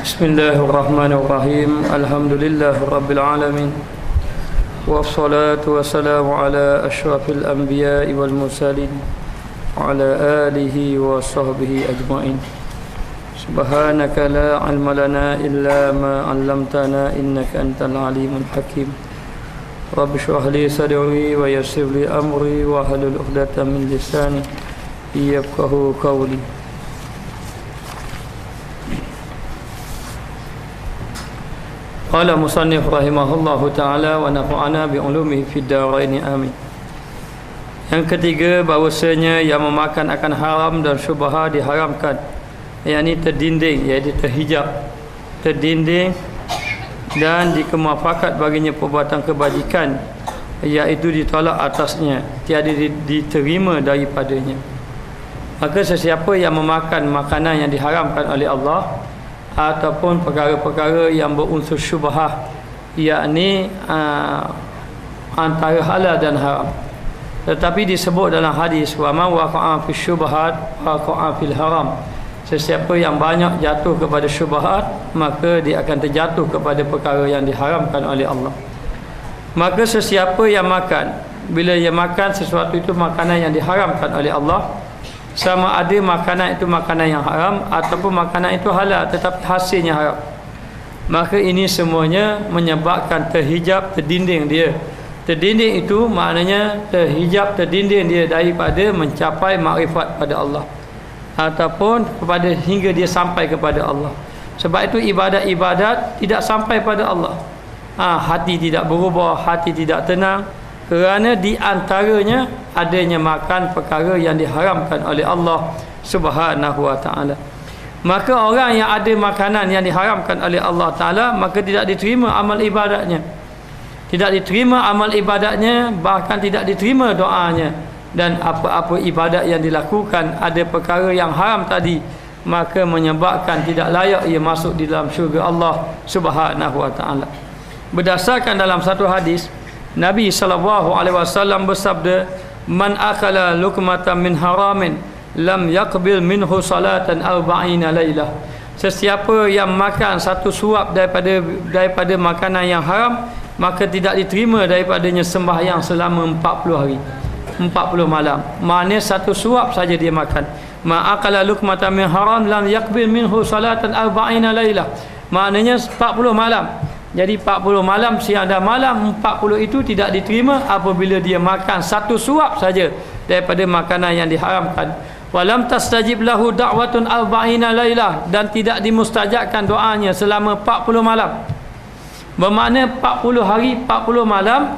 Bismillahirrahmanirrahim. Alhamdulillahirabbil alamin. Wassalatu wassalamu ala asyrafil anbiya'i wal mursalin wa ala alihi wa sahbihi ajma'in. Subhanaka la ilma lana illa ma 'allamtana innaka antal alimul hakim. Rabbi shrah li sadri wa yassir li amri wa hlul 'uqdatam min lisani yafqahu qawli. Qala musannif rahimahullahu ta'ala wa nafa'ana bi'ulumihi fid dharain amin. Yang ketiga, bahawasanya yang memakan akan haram dan syubhat diharamkan, yakni terdinding, iaitu terhijab, terdinding dan dikemuafakat baginya perbuatan kebajikan, iaitu ditolak atasnya, tiada diterima daripadanya. Maka sesiapa yang memakan makanan yang diharamkan oleh Allah ataupun perkara-perkara yang berunsur syubhah, yakni antara halal dan haram, tetapi disebut dalam hadis wa man waqa'a fi syubhat waqa'a fil haram, sesiapa yang banyak jatuh kepada syubhat maka dia akan terjatuh kepada perkara yang diharamkan oleh Allah. Maka sesiapa yang makan, bila ia makan sesuatu itu makanan yang diharamkan oleh Allah, sama ada makanan itu makanan yang haram ataupun makanan itu halal tetapi hasilnya haram, maka ini semuanya menyebabkan terhijab, terdinding dia. Terdinding itu maknanya terhijab, terdinding dia daripada mencapai makrifat pada Allah ataupun kepada hingga dia sampai kepada Allah. Sebab itu ibadat-ibadat tidak sampai pada Allah. Hati tidak berubah, hati tidak tenang, kerana di antaranya adanya makan perkara yang diharamkan oleh Allah Subhanahu wa taala. Maka orang yang ada makanan yang diharamkan oleh Allah taala, maka tidak diterima amal ibadatnya. Tidak diterima amal ibadatnya, bahkan tidak diterima doanya. Dan apa-apa ibadat yang dilakukan ada perkara yang haram tadi, maka menyebabkan tidak layak ia masuk di dalam syurga Allah Subhanahu wa taala. Berdasarkan dalam satu hadis, Nabi SAW bersabda, man akala lukmatan min haramin lam yaqbil minhu salatan arba'ina lailah. Sesiapa yang makan satu suap daripada makanan yang haram, maka tidak diterima daripadanya sembahyang selama 40 hari, 40 malam. Maknanya satu suap saja dia makan. Ma akala lukmatan min haram lam yaqbil minhu salatan arba'ina lailah. Maknanya 40 malam. Jadi 40 malam, siang dan malam, 40 itu tidak diterima apabila dia makan satu suap saja daripada makanan yang diharamkan. Walam tastajib lahu da'watun arba'ina lailah, dan tidak dimustajabkan doanya selama 40 malam. Bermakna 40 hari 40 malam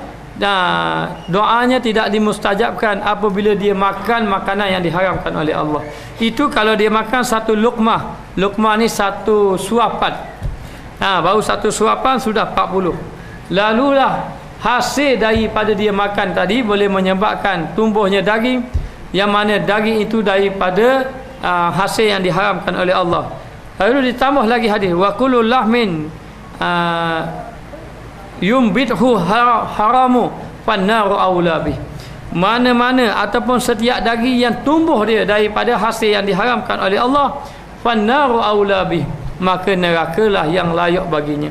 doanya tidak dimustajabkan apabila dia makan makanan yang diharamkan oleh Allah. Itu kalau dia makan satu luqmah. Luqmah ni satu suapan. Baru satu suapan sudah 40. Lalulah hasil daripada dia makan tadi boleh menyebabkan tumbuhnya daging, yang mana daging itu daripada hasil yang diharamkan oleh Allah. Lalu ditambah lagi hadis wa kullu lahmin yumbithu haramu fannaru aula bih. Mana-mana ataupun setiap daging yang tumbuh dia daripada hasil yang diharamkan oleh Allah, fannaru aula bih, maka nerakalah yang layak baginya.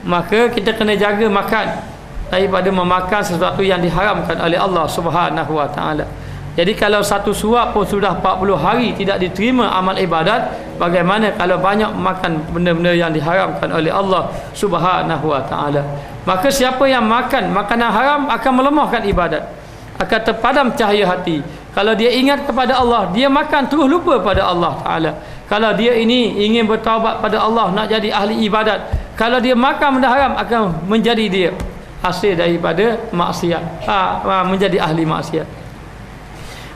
Maka kita kena jaga makan daripada memakan sesuatu yang diharamkan oleh Allah Subhanahu wa taala. Jadi kalau satu suap pun sudah 40 hari tidak diterima amal ibadat, bagaimana kalau banyak makan benda-benda yang diharamkan oleh Allah Subhanahu wa taala? Maka siapa yang makan makanan haram akan melemahkan ibadat, akan terpadam cahaya hati. Kalau dia ingat kepada Allah, dia makan terus lupa pada Allah taala. Kalau dia ini ingin bertaubat pada Allah, nak jadi ahli ibadat, kalau dia makan benda haram akan menjadi dia hasil daripada maksiat, menjadi ahli maksiat.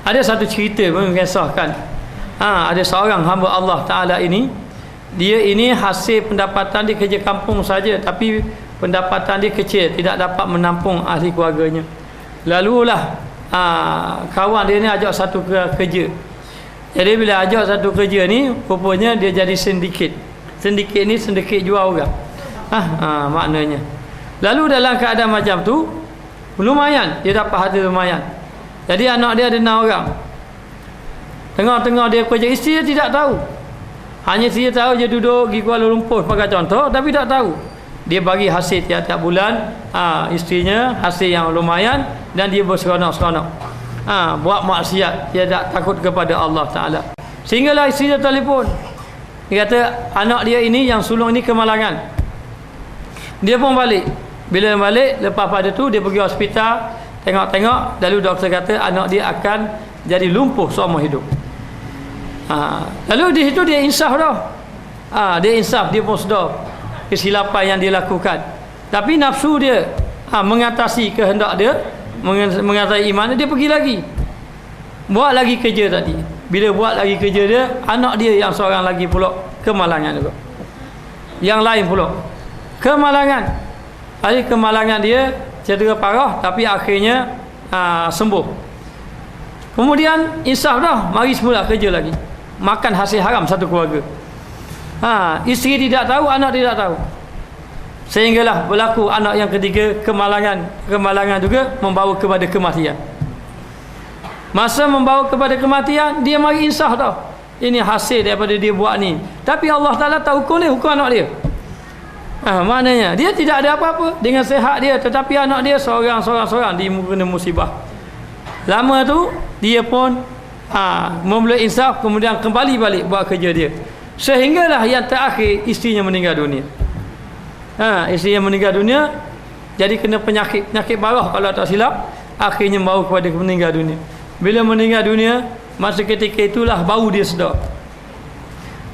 Ada satu cerita mengisahkan, ada seorang hamba Allah Ta'ala ini, dia ini hasil pendapatan dia kerja kampung saja, tapi pendapatan dia kecil, tidak dapat menampung ahli keluarganya. Lalulah kawan dia ni ajak satu kerja. Jadi bila ajak satu kerja ni, rupanya dia jadi sindiket. Sindiket ni sindiket jual orang. Maknanya. Lalu dalam keadaan macam tu, lumayan, dia dapat harta lumayan. Jadi anak dia ada 6 orang. Tengah-tengah dia kerja, isteri dia tidak tahu. Hanya dia tahu dia duduk di Kuala Lumpur sebagai contoh, tapi tak tahu dia bagi hasil tiap-tiap bulan, isterinya hasil yang lumayan, dan dia berseronok-seronok, buat maksiat, dia tak takut kepada Allah Ta'ala. Sehinggalah isterinya telefon, dia kata anak dia ini yang sulung ini kemalangan. Dia pun balik. Bila balik, lepas pada tu dia pergi hospital, tengok-tengok, lalu doktor kata anak dia akan jadi lumpuh seumur hidup. Lalu di situ dia insaf dah. Dia insaf, dia pun sedar kesilapan yang dia lakukan. Tapi nafsu dia mengatasi kehendak dia, mengatasi iman dia, pergi lagi, buat lagi kerja tadi. Bila buat lagi kerja dia, anak dia yang seorang lagi pula kemalangan juga, yang lain pula kemalangan. Hari kemalangan dia cedera parah, tapi akhirnya sembuh. Kemudian insaf dah, mari semula kerja lagi, makan hasil haram satu keluarga. Isteri tidak tahu, anak tidak tahu, sehinggalah berlaku anak yang ketiga kemalangan juga membawa kepada kematian. Masa membawa kepada kematian, dia mari insaf dah, ini hasil daripada dia buat ni. Tapi Allah Ta'ala tahu hukum dia, hukum anak dia. Maknanya dia tidak ada apa-apa dengan sehat dia, tetapi anak dia seorang dia musibah. Lama tu dia pun memulai insaf, kemudian kembali balik buat kerja dia. Sehinggalah yang terakhir isterinya meninggal dunia. Isterinya meninggal dunia, jadi kena penyakit parah kalau tak silap, akhirnya membawa kepada meninggal dunia. Bila meninggal dunia, masa ketika itulah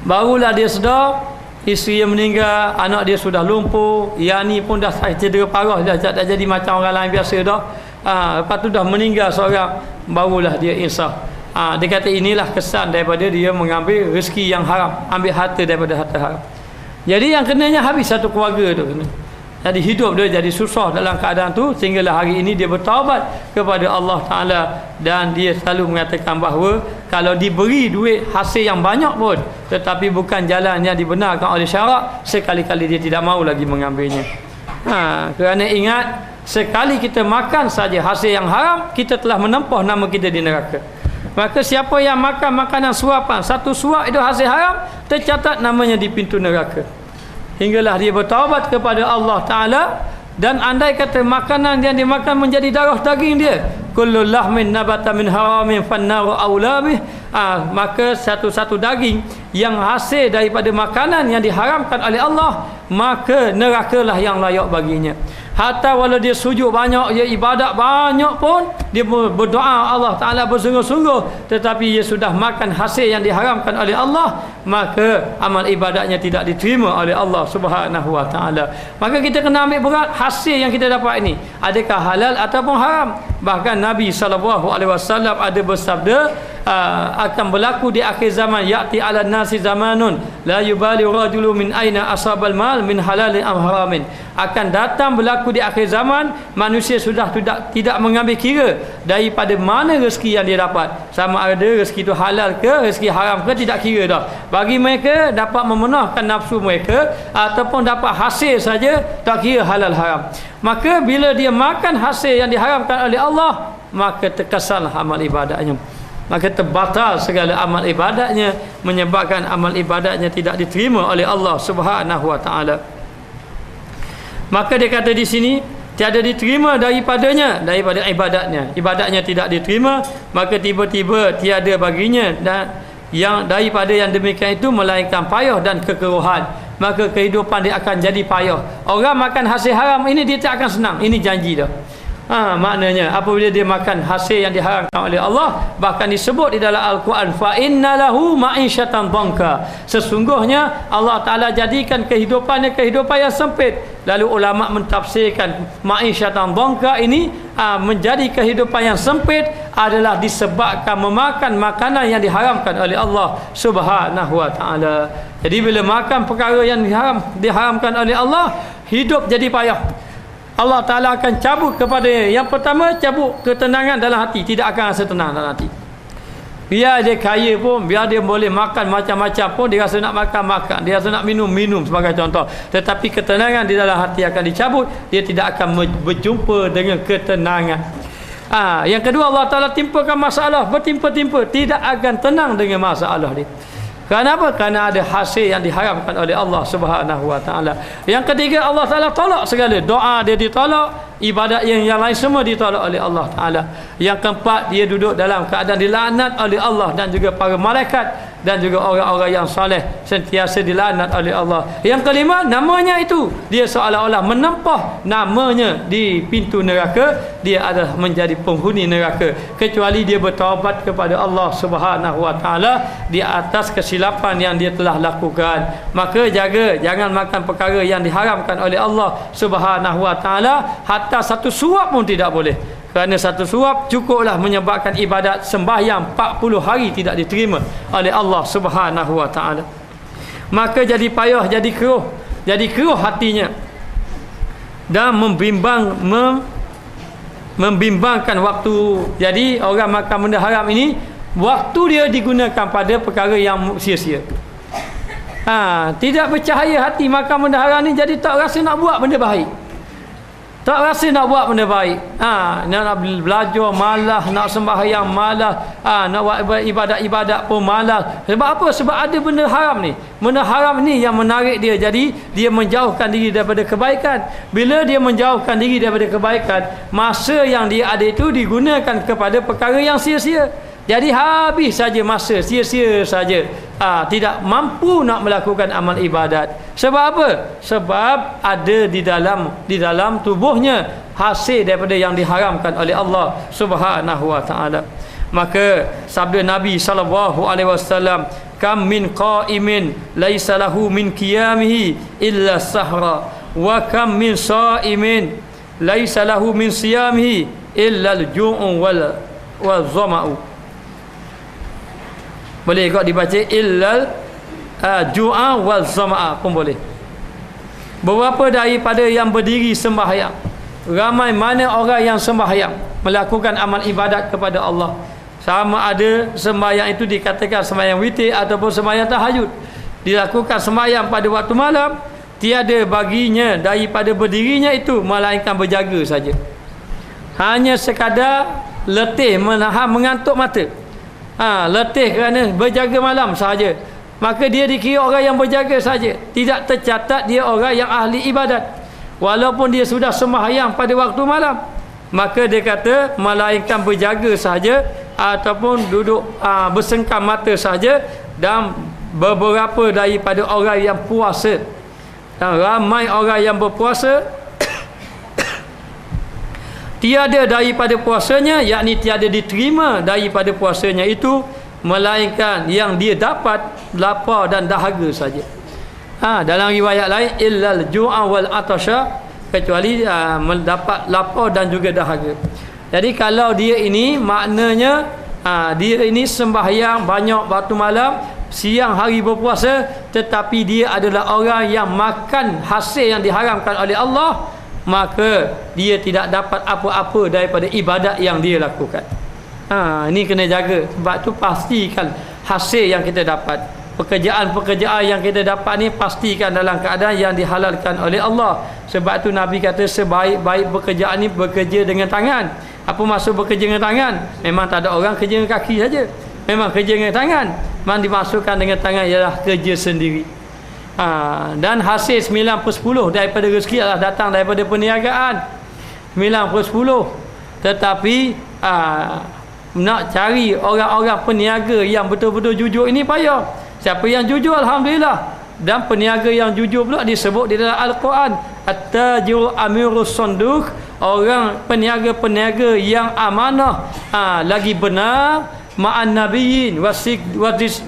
barulah dia sedar isteri yang meninggal, anak dia sudah lumpuh, yang ni pun dah cedera parah, dah tak jadi macam orang lain biasa dah. Lepas tu dah meninggal seorang, barulah dia insaf. Dia kata inilah kesan daripada dia mengambil rezeki yang haram, ambil harta daripada harta haram. Jadi yang kenanya habis satu keluarga tu kena. Jadi hidup dia jadi susah dalam keadaan tu, sehinggalah hari ini dia bertaubat kepada Allah Ta'ala, dan dia selalu mengatakan bahawa kalau diberi duit hasil yang banyak pun, tetapi bukan jalan yang dibenarkan oleh syarak, sekali-kali dia tidak mahu lagi mengambilnya. Kerana ingat, sekali kita makan saja hasil yang haram, kita telah menempah nama kita di neraka. Maka siapa yang makan makanan suapan, satu suap itu hasil haram, tercatat namanya di pintu neraka. Hinggalah dia bertaubat kepada Allah Ta'ala. Dan andai kata makanan yang dimakan menjadi darah daging dia, kullu lahmin nabata min haramin fannaru aula bih, maka satu-satu daging yang hasil daripada makanan yang diharamkan oleh Allah, maka nerakalah yang layak baginya. Hatta walau dia sujud banyak, dia ibadat banyak pun, dia berdoa Allah Ta'ala bersungguh-sungguh, tetapi dia sudah makan hasil yang diharamkan oleh Allah, maka amal ibadatnya tidak diterima oleh Allah Subhanahu Wa Ta'ala. Maka kita kena ambil berat hasil yang kita dapat ini, adakah halal ataupun haram. Bahkan Nabi SAW ada bersabda, akan berlaku di akhir zaman, ya'ti ala nasi zamanun la yubali rajulu min aina asabal mal min halalin am haramin. Akan datang berlaku di akhir zaman, manusia sudah tidak mengambil kira daripada mana rezeki yang dia dapat, sama ada rezeki itu halal ke rezeki haram ke, tidak kira dah. Bagi mereka dapat memenuhkan nafsu mereka ataupun dapat hasil saja, tak kira halal haram. Maka bila dia makan hasil yang diharamkan oleh Allah, maka terkesanlah amal ibadahnya, maka terbatal segala amal ibadatnya, menyebabkan amal ibadatnya tidak diterima oleh Allah Subhanahu Wa Ta'ala. Maka dia kata di sini, tiada diterima daripada ibadatnya tidak diterima, maka tiba-tiba tiada baginya dan yang daripada yang demikian itu melainkan payah dan kekeruhan. Maka kehidupan dia akan jadi payah. Orang makan hasil haram ini dia tak akan senang, ini janji dah. Maknanya apabila dia makan hasil yang diharamkan oleh Allah, bahkan disebut di dalam Al-Quran, fa innalahu ma'isyatan dhanka, sesungguhnya Allah Ta'ala jadikan kehidupannya kehidupan yang sempit. Lalu ulama mentafsirkan ma'isyatan dhanka ini menjadi kehidupan yang sempit adalah disebabkan memakan makanan yang diharamkan oleh Allah Subhanahu Wa Ta'ala. Jadi bila makan perkara yang diharamkan oleh Allah, hidup jadi payah. Allah Ta'ala akan cabut kepada yang pertama, cabut ketenangan dalam hati, tidak akan rasa tenang dalam hati. Biar dia kaya pun, biar dia boleh makan macam-macam pun, dia rasa nak makan, dia rasa nak minum sebagai contoh, tetapi ketenangan di dalam hati akan dicabut, dia tidak akan berjumpa dengan ketenangan. Yang kedua, Allah Ta'ala timpakan masalah bertimpa-timpa, tidak akan tenang dengan masalah dia. Kenapa? Kerana ada hasil yang diharamkan oleh Allah Subhanahu wa taala. Yang ketiga, Allah Taala tolak segala doa dia ditolak, ibadat yang lain semua ditolak oleh Allah Taala. Yang keempat, dia duduk dalam keadaan dilaknat oleh Allah dan juga para malaikat dan juga orang-orang yang soleh sentiasa dilaknat oleh Allah. Yang kelima, namanya itu dia seolah-olah menempah namanya di pintu neraka, dia adalah menjadi penghuni neraka kecuali dia bertaubat kepada Allah Subhanahu wa taala di atas kesilapan yang dia telah lakukan. Maka jaga jangan makan perkara yang diharamkan oleh Allah Subhanahu wa taala, hatta satu suap pun tidak boleh. Kerana satu suap cukuplah menyebabkan ibadat sembahyang 40 hari tidak diterima oleh Allah Subhanahu wa taala. Maka jadi payah, jadi keruh hatinya dan membimbangkan waktu. Jadi orang makan benda haram ini, waktu dia digunakan pada perkara yang sia-sia. Tidak bercahaya hati makan benda haram ni, jadi tak rasa nak buat benda baik. Tak rasa nak buat benda baik. Nak belajar malas, nak sembahyang malas, nak buat ibadat-ibadat pun malas. Sebab apa? Sebab ada benda haram ni. Benda haram ni yang menarik dia. Jadi dia menjauhkan diri daripada kebaikan. Bila dia menjauhkan diri daripada kebaikan, masa yang dia ada itu digunakan kepada perkara yang sia-sia. Jadi habis saja masa, sia-sia saja. Tidak mampu nak melakukan amal ibadat. Sebab apa? Sebab ada di dalam tubuhnya hasil daripada yang diharamkan oleh Allah Subhanahu wa taala. Maka sabda Nabi sallallahu alaihi wasallam, kam min qa'imin laisa lahu min qiyamihi illa sahra wa kam min sha'imin laisa lahu min siyamihi illa al-ju'u wal dhama'u. Boleh juga dibaca illal ju'a wal zama'a pun boleh. Beberapa daripada yang berdiri sembahyang, ramai mana orang yang sembahyang melakukan amal ibadat kepada Allah, sama ada sembahyang itu dikatakan sembahyang witir ataupun sembahyang tahajud, dilakukan sembahyang pada waktu malam, tiada baginya daripada berdirinya itu melainkan berjaga saja. Hanya sekadar letih, menahan mengantuk mata. Letih kerana berjaga malam sahaja, maka dia dikira orang yang berjaga saja, tidak tercatat dia orang yang ahli ibadat. Walaupun dia sudah sembahyang pada waktu malam, maka dia kata melainkan berjaga sahaja ataupun duduk bersengkam mata sahaja. Dan beberapa daripada orang yang puasa, dan ramai orang yang berpuasa, tiada daripada puasanya, yakni tiada diterima daripada puasanya itu melainkan yang dia dapat lapar dan dahaga saja. Dalam riwayat lain illal ju'a wal atasha, kecuali mendapat lapar dan juga dahaga. Jadi kalau dia ini maknanya dia ini sembahyang banyak waktu malam, siang hari berpuasa, tetapi dia adalah orang yang makan hasil yang diharamkan oleh Allah, maka dia tidak dapat apa-apa daripada ibadat yang dia lakukan. Ini kena jaga. Sebab tu pastikan hasil yang kita dapat, pekerjaan-pekerjaan yang kita dapat ni, pastikan dalam keadaan yang dihalalkan oleh Allah. Sebab tu Nabi kata sebaik-baik pekerjaan ni bekerja dengan tangan. Apa maksud bekerja dengan tangan? Memang tak ada orang kerja dengan kaki saja. Memang kerja dengan tangan. Memang dimasukkan dengan tangan ialah kerja sendiri. Dan hasil 9/10 daripada rezeki adalah datang daripada perniagaan. 9/10. Tetapi nak cari orang-orang peniaga yang betul-betul jujur ini payah. Siapa yang jujur, alhamdulillah. Dan peniaga yang jujur pula disebut di dalam Al-Quran, at-tajiru amirus sanduk, orang peniaga-peniaga yang amanah, lagi benar, ma'an nabiyyin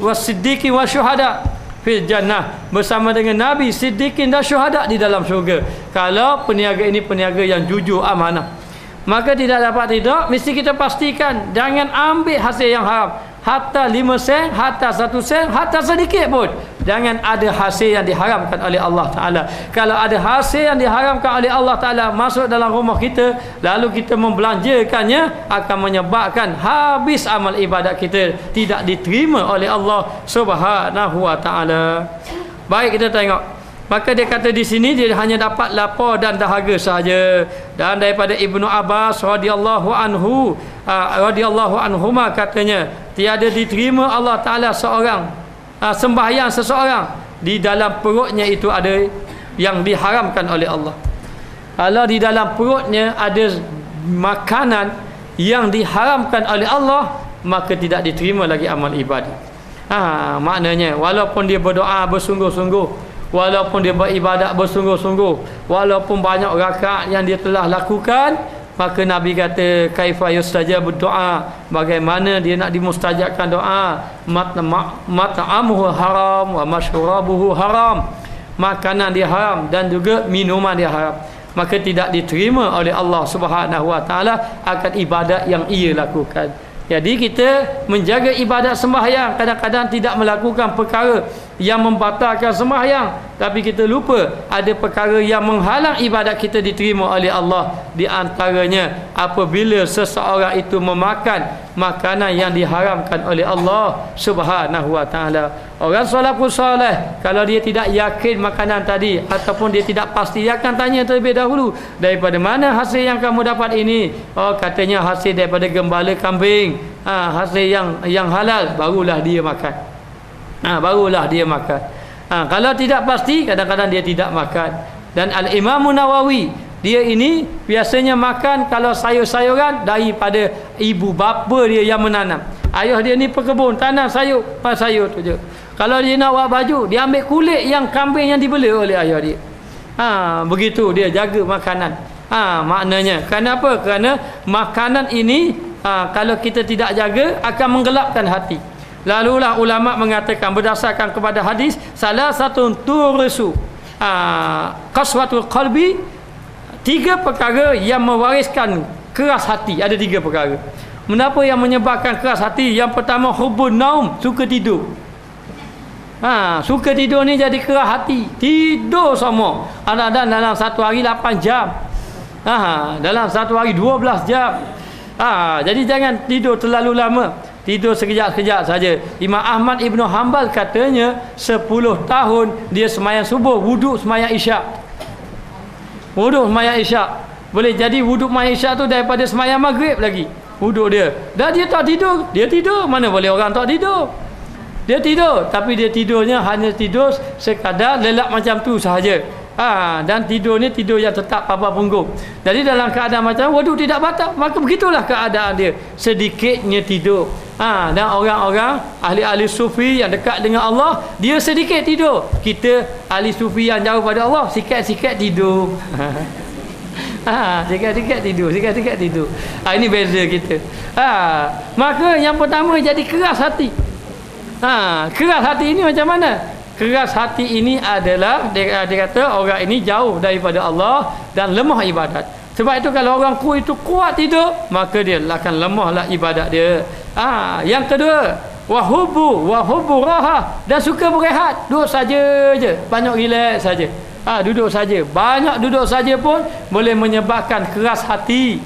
wasiddiqin wasyuhada fil jannah, bersama dengan Nabi, siddiqin dan syuhada di dalam syurga. Kalau peniaga ini peniaga yang jujur, amanah, maka tidak dapat tidak, mesti kita pastikan jangan ambil hasil yang haram. Hatta 5 sen, hatta 1 sen, hatta sedikit pun jangan ada hasil yang diharamkan oleh Allah Ta'ala. Kalau ada hasil yang diharamkan oleh Allah Ta'ala masuk dalam rumah kita, lalu kita membelanjakannya, akan menyebabkan habis amal ibadat kita, tidak diterima oleh Allah Subhanahu Wa Ta'ala. Baik, kita tengok. Maka dia kata di sini dia hanya dapat lapar dan dahaga saja. Dan daripada Ibnu Abbas radhiyallahu anhuma katanya, tiada diterima Allah Taala seorang sembahyang seseorang, di dalam perutnya itu ada yang diharamkan oleh Allah. Kalau di dalam perutnya ada makanan yang diharamkan oleh Allah, maka tidak diterima lagi amal ibadah. Maknanya walaupun dia berdoa bersungguh-sungguh, walaupun dia beribadat bersungguh-sungguh, walaupun banyak rakaat yang dia telah lakukan, maka Nabi kata kaifa yustajabu doa, bagaimana dia nak dimustajabkan doa. Mat'amuhu haram wa masyrabuhu haram, makanan dia haram dan juga minuman dia haram, maka tidak diterima oleh Allah Subhanahu wa taala akan ibadat yang ia lakukan. Jadi kita menjaga ibadat sembahyang, kadang-kadang tidak melakukan perkara yang membatalkan sembahyang, tapi kita lupa ada perkara yang menghalang ibadat kita diterima oleh Allah. Di antaranya apabila seseorang itu memakan makanan yang diharamkan oleh Allah Subhanahu wa taala. Orang salafus saleh, kalau dia tidak yakin makanan tadi ataupun dia tidak pasti, dia akan tanya terlebih dahulu, daripada mana hasil yang kamu dapat ini? Oh, katanya hasil daripada gembala kambing. Hasil yang halal, barulah dia makan. Barulah dia makan. Kalau tidak pasti, kadang-kadang dia tidak makan. Dan Al-Imam Nawawi, dia ini biasanya makan kalau sayur-sayuran daripada ibu bapa dia yang menanam. Ayah dia ni pekebun, tanam sayur, sayur tu je. Kalau dia nak buat baju, dia ambil kulit yang kambing yang dibela oleh ayah dia. Begitu dia jaga makanan. Maknanya kenapa? Kerana makanan ini kalau kita tidak jaga akan menggelapkan hati. Lalulah ulama mengatakan berdasarkan kepada hadis, salah satu turisu qaswatul qalbi, 3 perkara yang mewariskan keras hati. Ada 3 perkara. Menapa yang menyebabkan keras hati? Yang pertama, hubbun naum, suka tidur. Suka tidur ni jadi keras hati. Tidur semua. Ada dalam satu hari 8 jam. Dalam satu hari 12 jam. Jadi jangan tidur terlalu lama. Tidur sekejap-sekejap saja. Imam Ahmad Ibn Hanbal katanya 10 tahun dia semayang subuh, wuduk semayang isyak. Wuduk semayang isyak. Boleh jadi wuduk semayang isyak tu daripada semayang maghrib lagi. Wuduk dia. Dan dia tak tidur. Dia tidur. Mana boleh orang tak tidur? Dia tidur. Tapi dia tidurnya hanya tidur sekadar lelap macam tu sahaja. Dan tidur ni tidur yang tetap papa punggung. Jadi dalam keadaan macam wuduk tidak batal, maka begitulah keadaan dia. Sedikitnya tidur. Dan orang-orang ahli-ahli sufi yang dekat dengan Allah, dia sedikit tidur. Kita ahli sufi yang jauh pada Allah, sikit-sikit tidur. Sikit-sikit tidur, sikit-sikit tidur. Ini beza kita. Maka yang pertama jadi keras hati. Keras hati ini macam mana? Keras hati ini adalah dia kata orang ini jauh daripada Allah dan lemah ibadat. Sebab itu kalau orang itu kuat tidur, maka dia akan lemahlah ibadat dia. Yang kedua, wahubbu raha, dan suka berehat, duduk saja je, banyak relax saja. Duduk saja, banyak duduk saja pun boleh menyebabkan keras hati.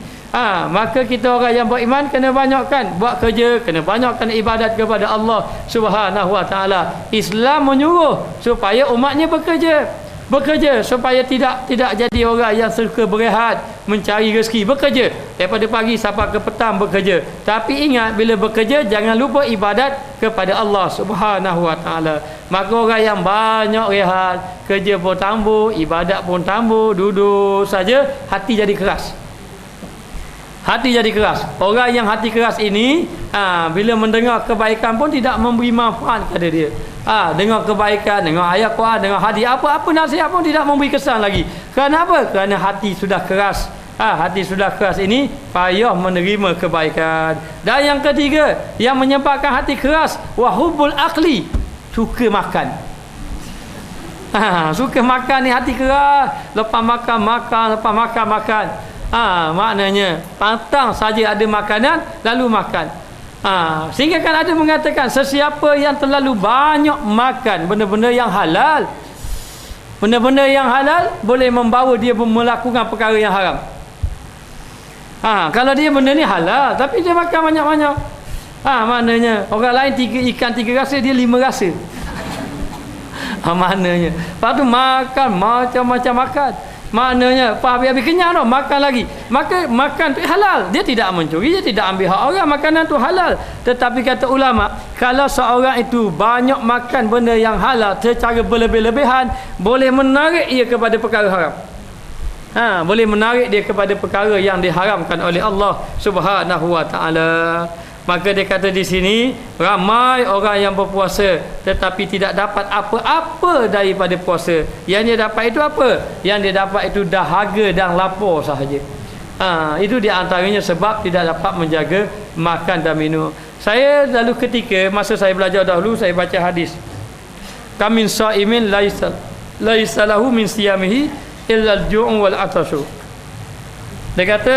Maka kita orang yang beriman kena banyakkan buat kerja, kena banyakkan ibadat kepada Allah Subhanahu wa taala. Islam menyuruh supaya umatnya bekerja supaya tidak jadi orang yang suka berehat, mencari rezeki, bekerja daripada pagi sampai ke petang bekerja. Tapi ingat, bila bekerja jangan lupa ibadat kepada Allah Subhanahu wa taala. Maka orang yang banyak rehat, kerja pun tambah, ibadat pun tambah, duduk saja, hati jadi keras. Hati jadi keras. Orang yang hati keras ini, bila mendengar kebaikan pun tidak memberi manfaat kepada dia. Dengar kebaikan, dengar ayat Quran, dengar hadis, apa-apa nasihat pun tidak memberi kesan lagi. Kerana apa? Kerana hati sudah keras. Hati sudah keras ini payah menerima kebaikan. Dan yang ketiga, yang menyebabkan hati keras, wahubul akli, suka makan. Suka makan ni hati keras. Lepas makan, lepas makan. Maknanya pantang saja ada makanan lalu makan. Sehingga kan ada mengatakan sesiapa yang terlalu banyak makan benda-benda yang halal, benda-benda yang halal boleh membawa dia melakukan perkara yang haram. Kalau dia benda ni halal tapi dia makan banyak-banyak, maknanya orang lain 3 ikan 3 rasa, dia 5 rasa. Maknanya lepas tu makan macam-macam makan. Maknanya habis kenyang dah, makan lagi. Maka makan tu halal. Dia tidak mencuri, dia tidak ambil hak orang, makanan tu halal. Tetapi kata ulama, kalau seorang itu banyak makan benda yang halal secara berlebih-lebihan, boleh menarik ia kepada perkara haram. Boleh menarik dia kepada perkara yang diharamkan oleh Allah Subhanahu wa taala. Maka dia kata di sini, ramai orang yang berpuasa tetapi tidak dapat apa-apa daripada puasa. Yang dia dapat itu apa? Yang dia dapat itu dahaga dan lapar sahaja. Itu di antaranya sebab tidak dapat menjaga makan dan minum. Saya lalu ketika masa saya belajar dahulu, saya baca hadis. Kamin sa'imin laisa lahu min siyamihi illa al-ju'u wal 'atashu. Dia kata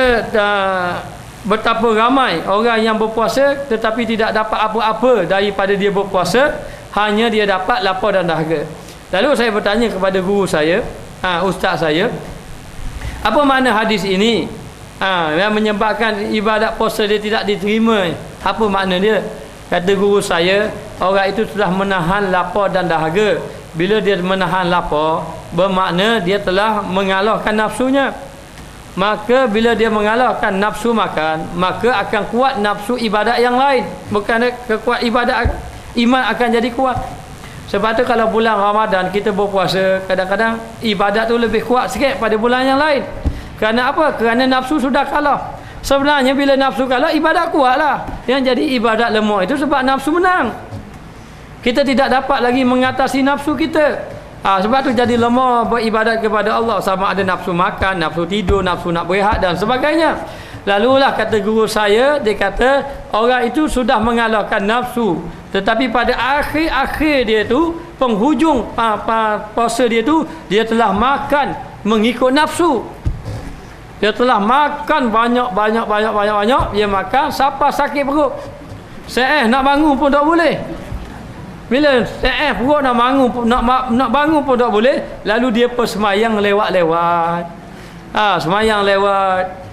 betapa ramai orang yang berpuasa tetapi tidak dapat apa-apa daripada dia berpuasa, hanya dia dapat lapar dan dahaga. Lalu saya bertanya kepada guru saya, ustaz saya, apa makna hadis ini yang menyebabkan ibadat puasa dia tidak diterima? Apa makna dia? Kata guru saya, orang itu telah menahan lapar dan dahaga. Bila dia menahan lapar, bermakna dia telah mengalahkan nafsunya. Maka bila dia mengalahkan nafsu makan, maka akan kuat nafsu ibadat yang lain. Bukan kekuat ibadat, iman akan jadi kuat. Sebab tu kalau bulan Ramadan kita berpuasa, kadang-kadang ibadat tu lebih kuat sikit pada bulan yang lain. Kerana apa? Kerana nafsu sudah kalah. Sebenarnya bila nafsu kalah, ibadat kuatlah. Yang jadi ibadat lemah itu sebab nafsu menang. Kita tidak dapat lagi mengatasi nafsu kita. Sebab tu jadi lemah beribadat kepada Allah. Sama ada nafsu makan, nafsu tidur, nafsu nak berehat dan sebagainya. Lalulah kata guru saya, dia kata orang itu sudah mengalahkan nafsu, tetapi pada akhir-akhir dia tu, penghujung puasa dia tu, dia telah makan mengikut nafsu. Dia telah makan banyak, dia makan sampai sakit perut. Nak bangun pun tak boleh. Bila perut nak bangun pun tak boleh. Lalu dia persemayang lewat-lewat. Semayang lewat.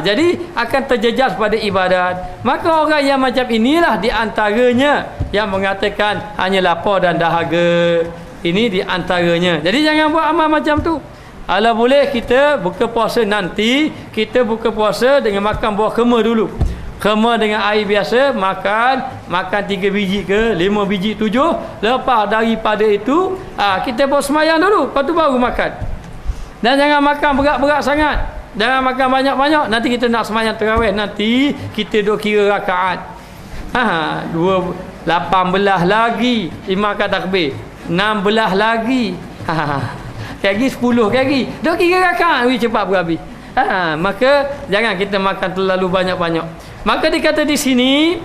Jadi akan terjejas pada ibadat. Maka orang yang macam inilah di antaranya yang mengatakan hanya lapar dan dahaga. Ini di antaranya. Jadi jangan buat amal macam tu. Kalau boleh kita buka puasa nanti, kita buka puasa dengan makan buah kurma dulu. Kurma dengan air biasa, makan 3 biji ke 5 biji 7. Lepas daripada itu kita buat semayang dulu, lepas tu baru makan. Dan jangan makan berat-berat sangat, jangan makan banyak-banyak. Nanti kita nak semayang tarawih, nanti kita duk kira rakaat. 18 lagi imam kata takbir, 16 lagi, lagi 10 lagi, duk kira rakaat, cepat berhabis. Maka jangan kita makan terlalu banyak-banyak. Maka dikata di sini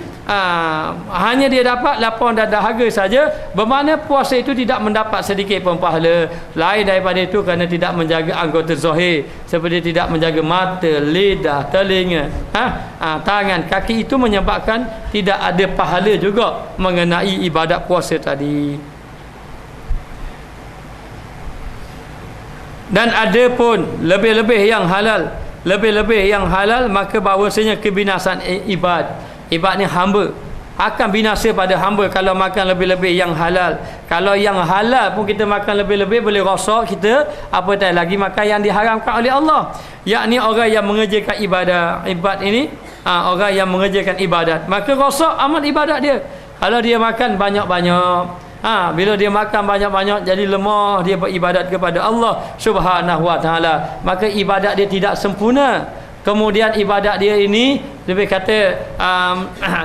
hanya dia dapat lapar dan dahaga saja, bermakna puasa itu tidak mendapat sedikit pun pahala. Lain daripada itu kerana tidak menjaga anggota zahir, seperti tidak menjaga mata, lidah, telinga, tangan, kaki, itu menyebabkan tidak ada pahala juga mengenai ibadat puasa tadi. Dan ada pun lebih-lebih yang halal, maka bahawasanya kebinasan ibad ni hamba akan binasa pada hamba kalau makan lebih-lebih yang halal. Kalau yang halal pun kita makan lebih-lebih, boleh rosak kita, apatah lagi makan yang diharamkan oleh Allah, yakni orang yang mengerjakan ibad ini, orang yang mengerjakan ibadat, maka rosak amal ibadat dia. Kalau dia makan banyak-banyak, bila dia makan banyak-banyak, jadi lemah dia beribadat kepada Allah Subhanahu wa taala, maka ibadat dia tidak sempurna. Kemudian ibadat dia ini lebih kata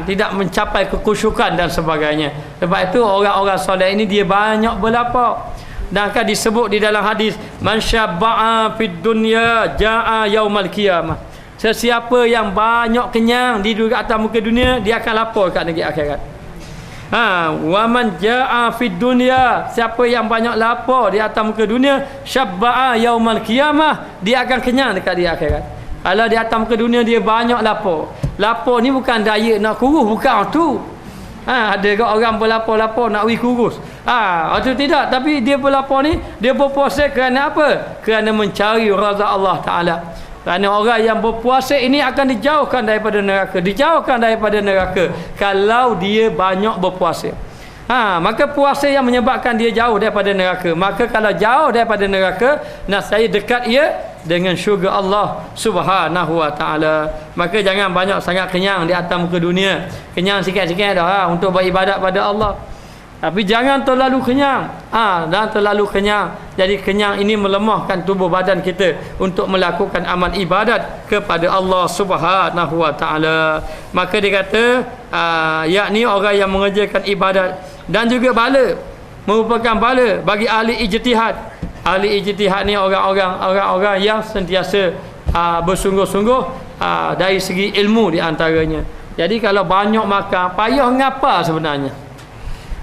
tidak mencapai kekhusyukan dan sebagainya. Sebab itu orang-orang soleh ini dia banyak berlapar. Dan akan disebut di dalam hadis, man syabba'a fid dunya jaa'a yaumal qiyamah. Sesiapa yang banyak kenyang di atas muka dunia, dia akan lapar kat negeri akhirat. Wa man jaa'a fid dunya, siapa yang banyak lapar di atas muka dunia, syabba'a yaumal qiyamah, dia akan kenyang dekat di akhirat. Kalau di atas muka dunia dia banyak lapar. Lapar ni bukan daya nak kurus, bukan tu. Ada ke orang berlapar-lapar nak pergi kurus? Itu tidak. Tapi dia berlapar ni, dia berpuasa kerana apa? Kerana mencari redha Allah Ta'ala. Kerana orang yang berpuasa ini akan dijauhkan daripada neraka. Dijauhkan daripada neraka kalau dia banyak berpuasa. Maka puasa yang menyebabkan dia jauh daripada neraka. Maka kalau jauh daripada neraka, nasaya dekat ia dengan syurga Allah Subhanahu wa taala. Maka jangan banyak sangat kenyang di atas muka dunia. Kenyang sikit-sikit dah untuk beribadat pada Allah. Tapi jangan terlalu kenyang. Dan terlalu kenyang. Jadi kenyang ini melemahkan tubuh badan kita untuk melakukan amal ibadat kepada Allah Subhanahu wa taala. Maka dia kata yakni orang yang mengerjakan ibadat dan juga bala, merupakan bala bagi ahli ijtihad. Ahli ijtihad ni orang-orang yang sentiasa bersungguh-sungguh dari segi ilmu di antaranya. Jadi kalau banyak makan, payah ngapa sebenarnya?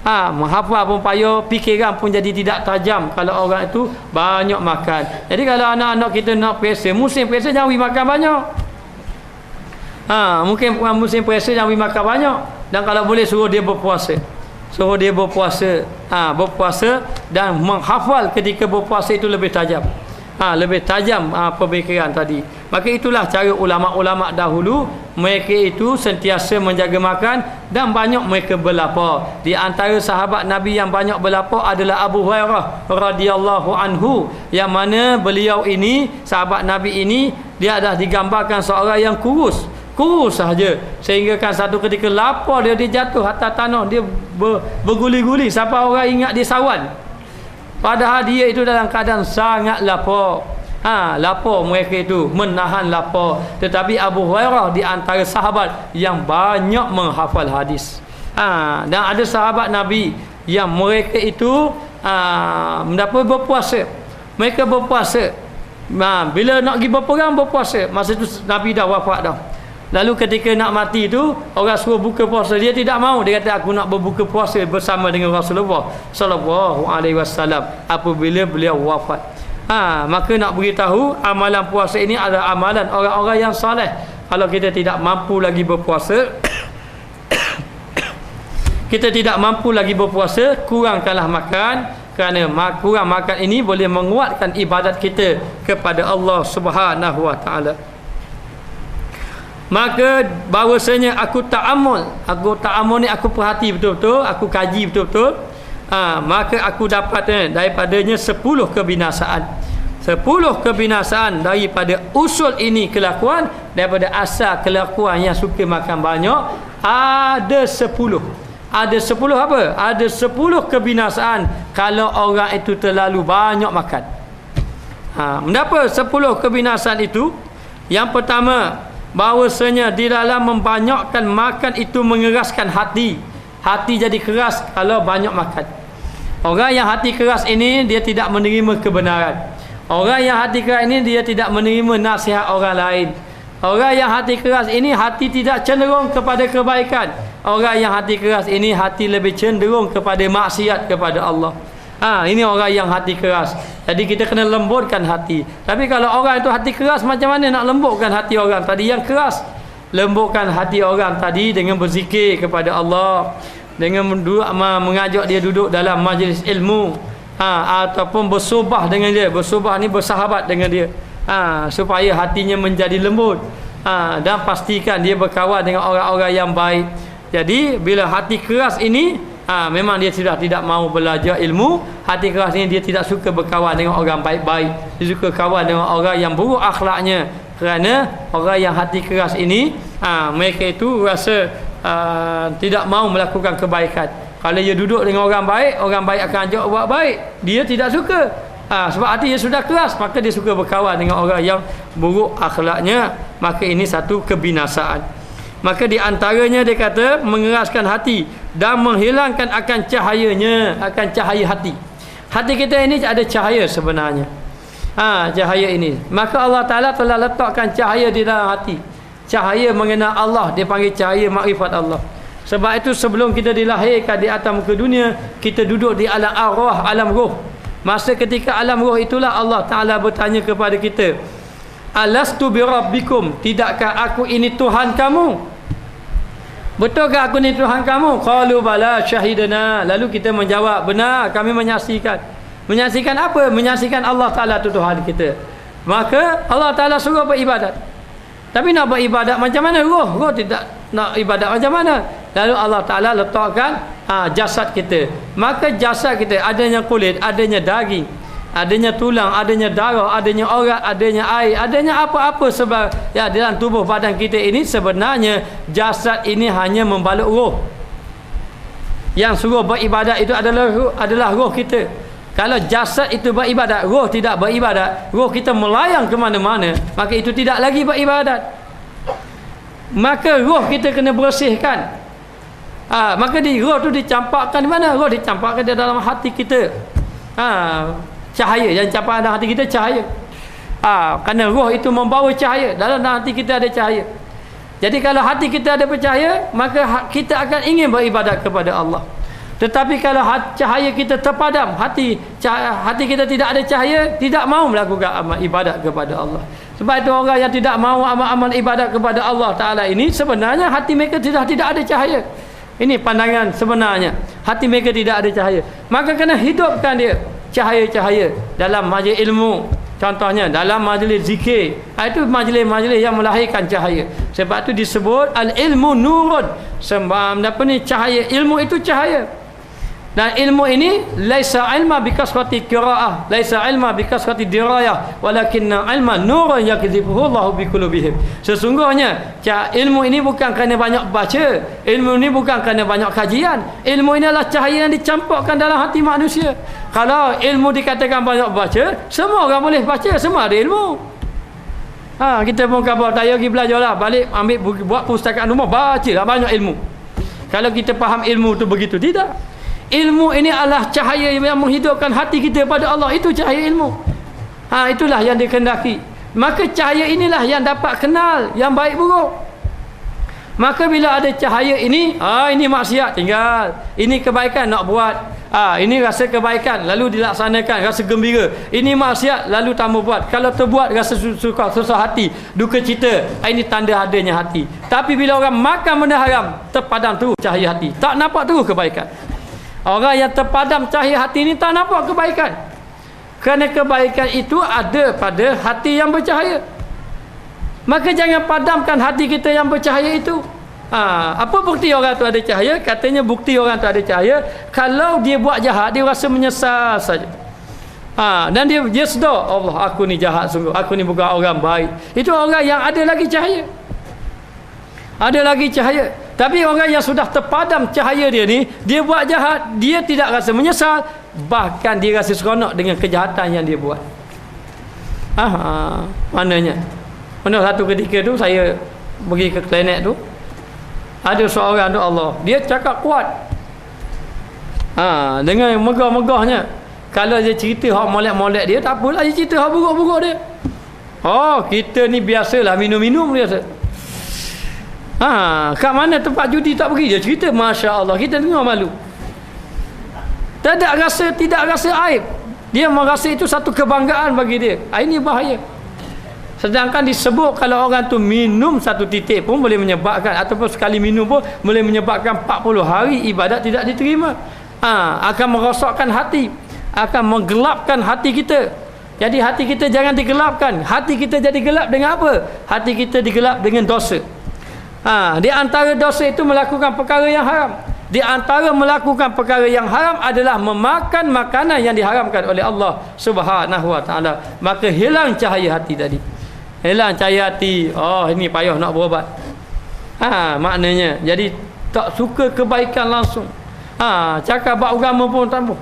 Menghafal pun payah, fikiran pun jadi tidak tajam kalau orang itu banyak makan. Jadi kalau anak-anak kita nak puasa, musim puasa jangan makan banyak. Mungkin musim puasa jangan makan banyak. Dan kalau boleh suruh dia berpuasa. Suruh dia berpuasa. Berpuasa dan menghafal ketika berpuasa itu lebih tajam. Lebih tajam pemikiran tadi. Maka itulah cara ulama-ulama dahulu. Mereka itu sentiasa menjaga makan dan banyak mereka berlapar. Di antara sahabat Nabi yang banyak berlapar adalah Abu Hurairah radhiyallahu anhu, yang mana beliau ini, sahabat Nabi ini, dia dah digambarkan seorang yang kurus sahaja, sehingga kan satu ketika lapar dia jatuh atas tanah, dia berguli-guli sampai orang ingat dia sawan. Padahal dia itu dalam keadaan sangat lapar. Lapar mereka itu, menahan lapar. Tetapi Abu Hurairah di antara sahabat yang banyak menghafal hadis. Dan ada sahabat Nabi yang mereka itu mendapat berpuasa. Mereka berpuasa. Bila nak pergi berperang, berpuasa. Masa itu Nabi dah wafat dah. Lalu ketika nak mati tu, orang suruh buka puasa, dia tidak mahu. Dia kata aku nak berbuka puasa bersama dengan Rasulullah sallallahu alaihi wasallam apabila beliau wafat. Maka nak beritahu amalan puasa ini adalah amalan orang-orang yang soleh. Kalau kita tidak mampu lagi berpuasa, kurangkanlah makan, kerana kurang makan ini boleh menguatkan ibadat kita kepada Allah Subhanahu wa taala. Maka bahawasanya aku ta'amul ni aku perhati betul-betul, aku kaji betul-betul, maka aku dapat daripadanya 10 kebinasaan. 10 kebinasaan daripada usul ini kelakuan, daripada asal kelakuan yang suka makan banyak, ada 10. Ada 10 apa? Ada 10 kebinasaan kalau orang itu terlalu banyak makan. Mengapa 10 kebinasaan itu? Yang pertama, bahawasanya di dalam membanyakkan makan itu mengeraskan hati. Hati jadi keras kalau banyak makan. Orang yang hati keras ini dia tidak menerima kebenaran. Orang yang hati keras ini dia tidak menerima nasihat orang lain. Orang yang hati keras ini hati tidak cenderung kepada kebaikan. Orang yang hati keras ini hati lebih cenderung kepada maksiat kepada Allah. Ini orang yang hati keras. Jadi kita kena lembutkan hati. Tapi kalau orang itu hati keras, macam mana nak lembutkan hati orang tadi yang keras? Lembutkan hati orang tadi dengan berzikir kepada Allah, dengan mengajak dia duduk dalam majlis ilmu, ataupun bersubah dengan dia. Bersubah ni bersahabat dengan dia, supaya hatinya menjadi lembut. Dan pastikan dia berkawan dengan orang-orang yang baik. Jadi bila hati keras ini, memang dia sudah tidak mahu belajar ilmu. Hati keras ini dia tidak suka berkawan dengan orang baik-baik. Dia suka kawan dengan orang yang buruk akhlaknya. Kerana orang yang hati keras ini, mereka itu rasa tidak mahu melakukan kebaikan. Kalau dia duduk dengan orang baik akan ajak buat baik. Dia tidak suka. Sebab hati dia sudah keras, maka dia suka berkawan dengan orang yang buruk akhlaknya. Maka ini satu kebinasaan. Maka di antaranya dia kata mengeraskan hati dan menghilangkan akan cahayanya, akan cahaya hati. Hati kita ini ada cahaya sebenarnya. Cahaya ini. Maka Allah Ta'ala telah letakkan cahaya di dalam hati. Cahaya mengenal Allah, dia panggil cahaya makrifat Allah. Sebab itu sebelum kita dilahirkan di atas muka dunia, kita duduk di alam arwah, alam roh. Masa ketika alam roh itulah Allah Ta'ala bertanya kepada kita, Alastu birabbikum, tidakkah aku ini Tuhan kamu? Betulkah aku ni Tuhan kamu? Qalu bala syahidana. Lalu kita menjawab, benar, kami menyaksikan. Menyaksikan apa? Menyaksikan Allah Ta'ala itu Tuhan kita. Maka Allah Ta'ala suruh beribadat. Tapi nak beribadat macam mana? Roh tidak nak ibadat macam mana? Lalu Allah Ta'ala letakkan jasad kita. Maka jasad kita adanya kulit, adanya daging, adanya tulang, adanya darah, adanya urat, adanya air, adanya apa-apa sebab dalam tubuh badan kita ini, sebenarnya jasad ini hanya membalut roh. Yang suruh beribadat itu adalah roh kita. Kalau jasad itu beribadat, roh tidak beribadat, roh kita melayang ke mana-mana, maka itu tidak lagi beribadat. Maka roh kita kena bersihkan. Maka roh tu dicampakkan di mana? Roh dicampakkan di dalam hati kita. Cahaya yang campak dalam hati kita, cahaya. Kerana roh itu membawa cahaya. Dalam hati kita ada cahaya. Jadi kalau hati kita ada percaya, maka kita akan ingin beribadat kepada Allah. Tetapi kalau cahaya kita terpadam, hati kita tidak ada cahaya, tidak mahu melakukan amal ibadat kepada Allah. Sebab itu orang yang tidak mahu amal ibadat kepada Allah Ta'ala ini, sebenarnya hati mereka tidak ada cahaya. Ini pandangan sebenarnya. Hati mereka tidak ada cahaya. Maka kena hidupkan dia cahaya-cahaya dalam majlis ilmu. Contohnya dalam majlis zikir. Itu majlis-majlis yang melahirkan cahaya. Sebab itu disebut al-ilmu nurun. Sebab apa ni, cahaya. Ilmu itu cahaya. Dan ilmu ini laisa ilma bikasrati qiraah, laisa ilma bikasrati dirayah, walakinna ilma nurun yakzifuhu Allah bi qulubihim. Sesungguhnya ilmu ini bukan kerana banyak baca, ilmu ini bukan kerana banyak kajian. Ilmu ini adalah cahaya yang dicampakkan dalam hati manusia. Kalau ilmu dikatakan banyak baca, semua orang boleh baca, semua ada ilmu. Kita pun khabar tak pergi belajarlah, balik ambil buat pustakaan rumah, bacalah banyak ilmu. Kalau kita faham ilmu tu begitu, tidak. Ilmu ini adalah cahaya yang menghidupkan hati kita pada Allah. Itu cahaya ilmu. Itulah yang dikehendaki. Maka cahaya inilah yang dapat kenal yang baik buruk. Maka bila ada cahaya ini, ini maksiat, tinggal. Ini kebaikan nak buat. Ini rasa kebaikan, lalu dilaksanakan, rasa gembira. Ini maksiat, lalu tambah buat. Kalau terbuat, rasa suka, susah hati, duka cita. Ini tanda adanya hati. Tapi bila orang makan benda haram, terpadam terus cahaya hati. Tak nampak terus kebaikan. Orang yang terpadam cahaya hati ini tak nampak kebaikan. Kerana kebaikan itu ada pada hati yang bercahaya. Maka jangan padamkan hati kita yang bercahaya itu. Apa bukti orang tu ada cahaya? Katanya bukti orang tu ada cahaya kalau dia buat jahat, dia rasa menyesal saja. Dan dia sedar, Allah, aku ni jahat sungguh, aku ni bukan orang baik. Itu orang yang ada lagi cahaya. Ada lagi cahaya. Tapi orang yang sudah terpadam cahaya dia ni, dia buat jahat, dia tidak rasa menyesal, bahkan dia rasa seronok dengan kejahatan yang dia buat. Maknanya mana satu ketika tu saya pergi ke klinik tu, ada seorang tu, Allah, dia cakap kuat, dengan megah-megahnya. Kalau dia cerita hak molek-molek dia, tak apalah, dia cerita hak buruk-buruk dia. Kita ni biasalah minum-minum biasa. Kat mana tempat judi tak pergi, dia cerita, Masya Allah, kita dengar malu. Tidak rasa aib. Dia merasa itu satu kebanggaan bagi dia. Ini bahaya. Sedangkan disebut kalau orang tu minum satu titik pun boleh menyebabkan, ataupun sekali minum pun boleh menyebabkan 40 hari ibadat tidak diterima. Akan merosakkan hati, akan menggelapkan hati kita. Jadi hati kita jangan digelapkan. Hati kita jadi gelap dengan apa? Hati kita digelap dengan dosa. Di antara dosa itu melakukan perkara yang haram. Di antara melakukan perkara yang haram adalah memakan makanan yang diharamkan oleh Allah Subhanahu wa taala. Maka hilang cahaya hati tadi. Hilang cahaya hati. Ini payah nak berubat. Maknanya jadi tak suka kebaikan langsung. Cakap bab agama pun tak mau.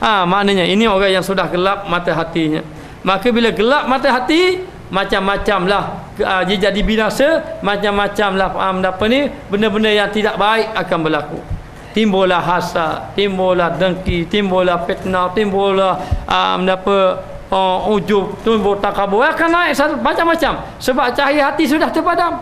Maknanya ini orang yang sudah gelap mata hatinya. Maka bila gelap mata hati, macam-macam lah dia jadi binasa, macam-macam lah benda-benda yang tidak baik akan berlaku. Timbullah hasad, timbullah dengki, timbullah fitnah, timbullah ujub, timbul takabur, akan naik macam-macam sebab cahaya hati sudah terpadam.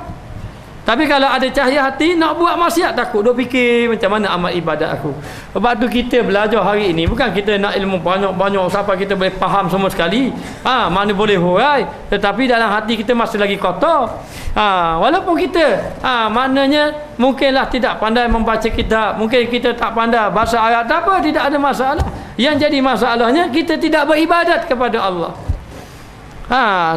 Tapi kalau ada cahaya hati, nak buat maksiat takut, duk fikir macam mana amal ibadat aku. Sebab tu kita belajar hari ini bukan kita nak ilmu banyak-banyak sampai kita boleh faham semua sekali. Mana boleh hurai, tetapi dalam hati kita masih lagi kotor. Walaupun kita maknanya mungkinlah tidak pandai membaca kitab, mungkin kita tak pandai bahasa Arab, tak apa, tidak ada masalah. Yang jadi masalahnya kita tidak beribadat kepada Allah.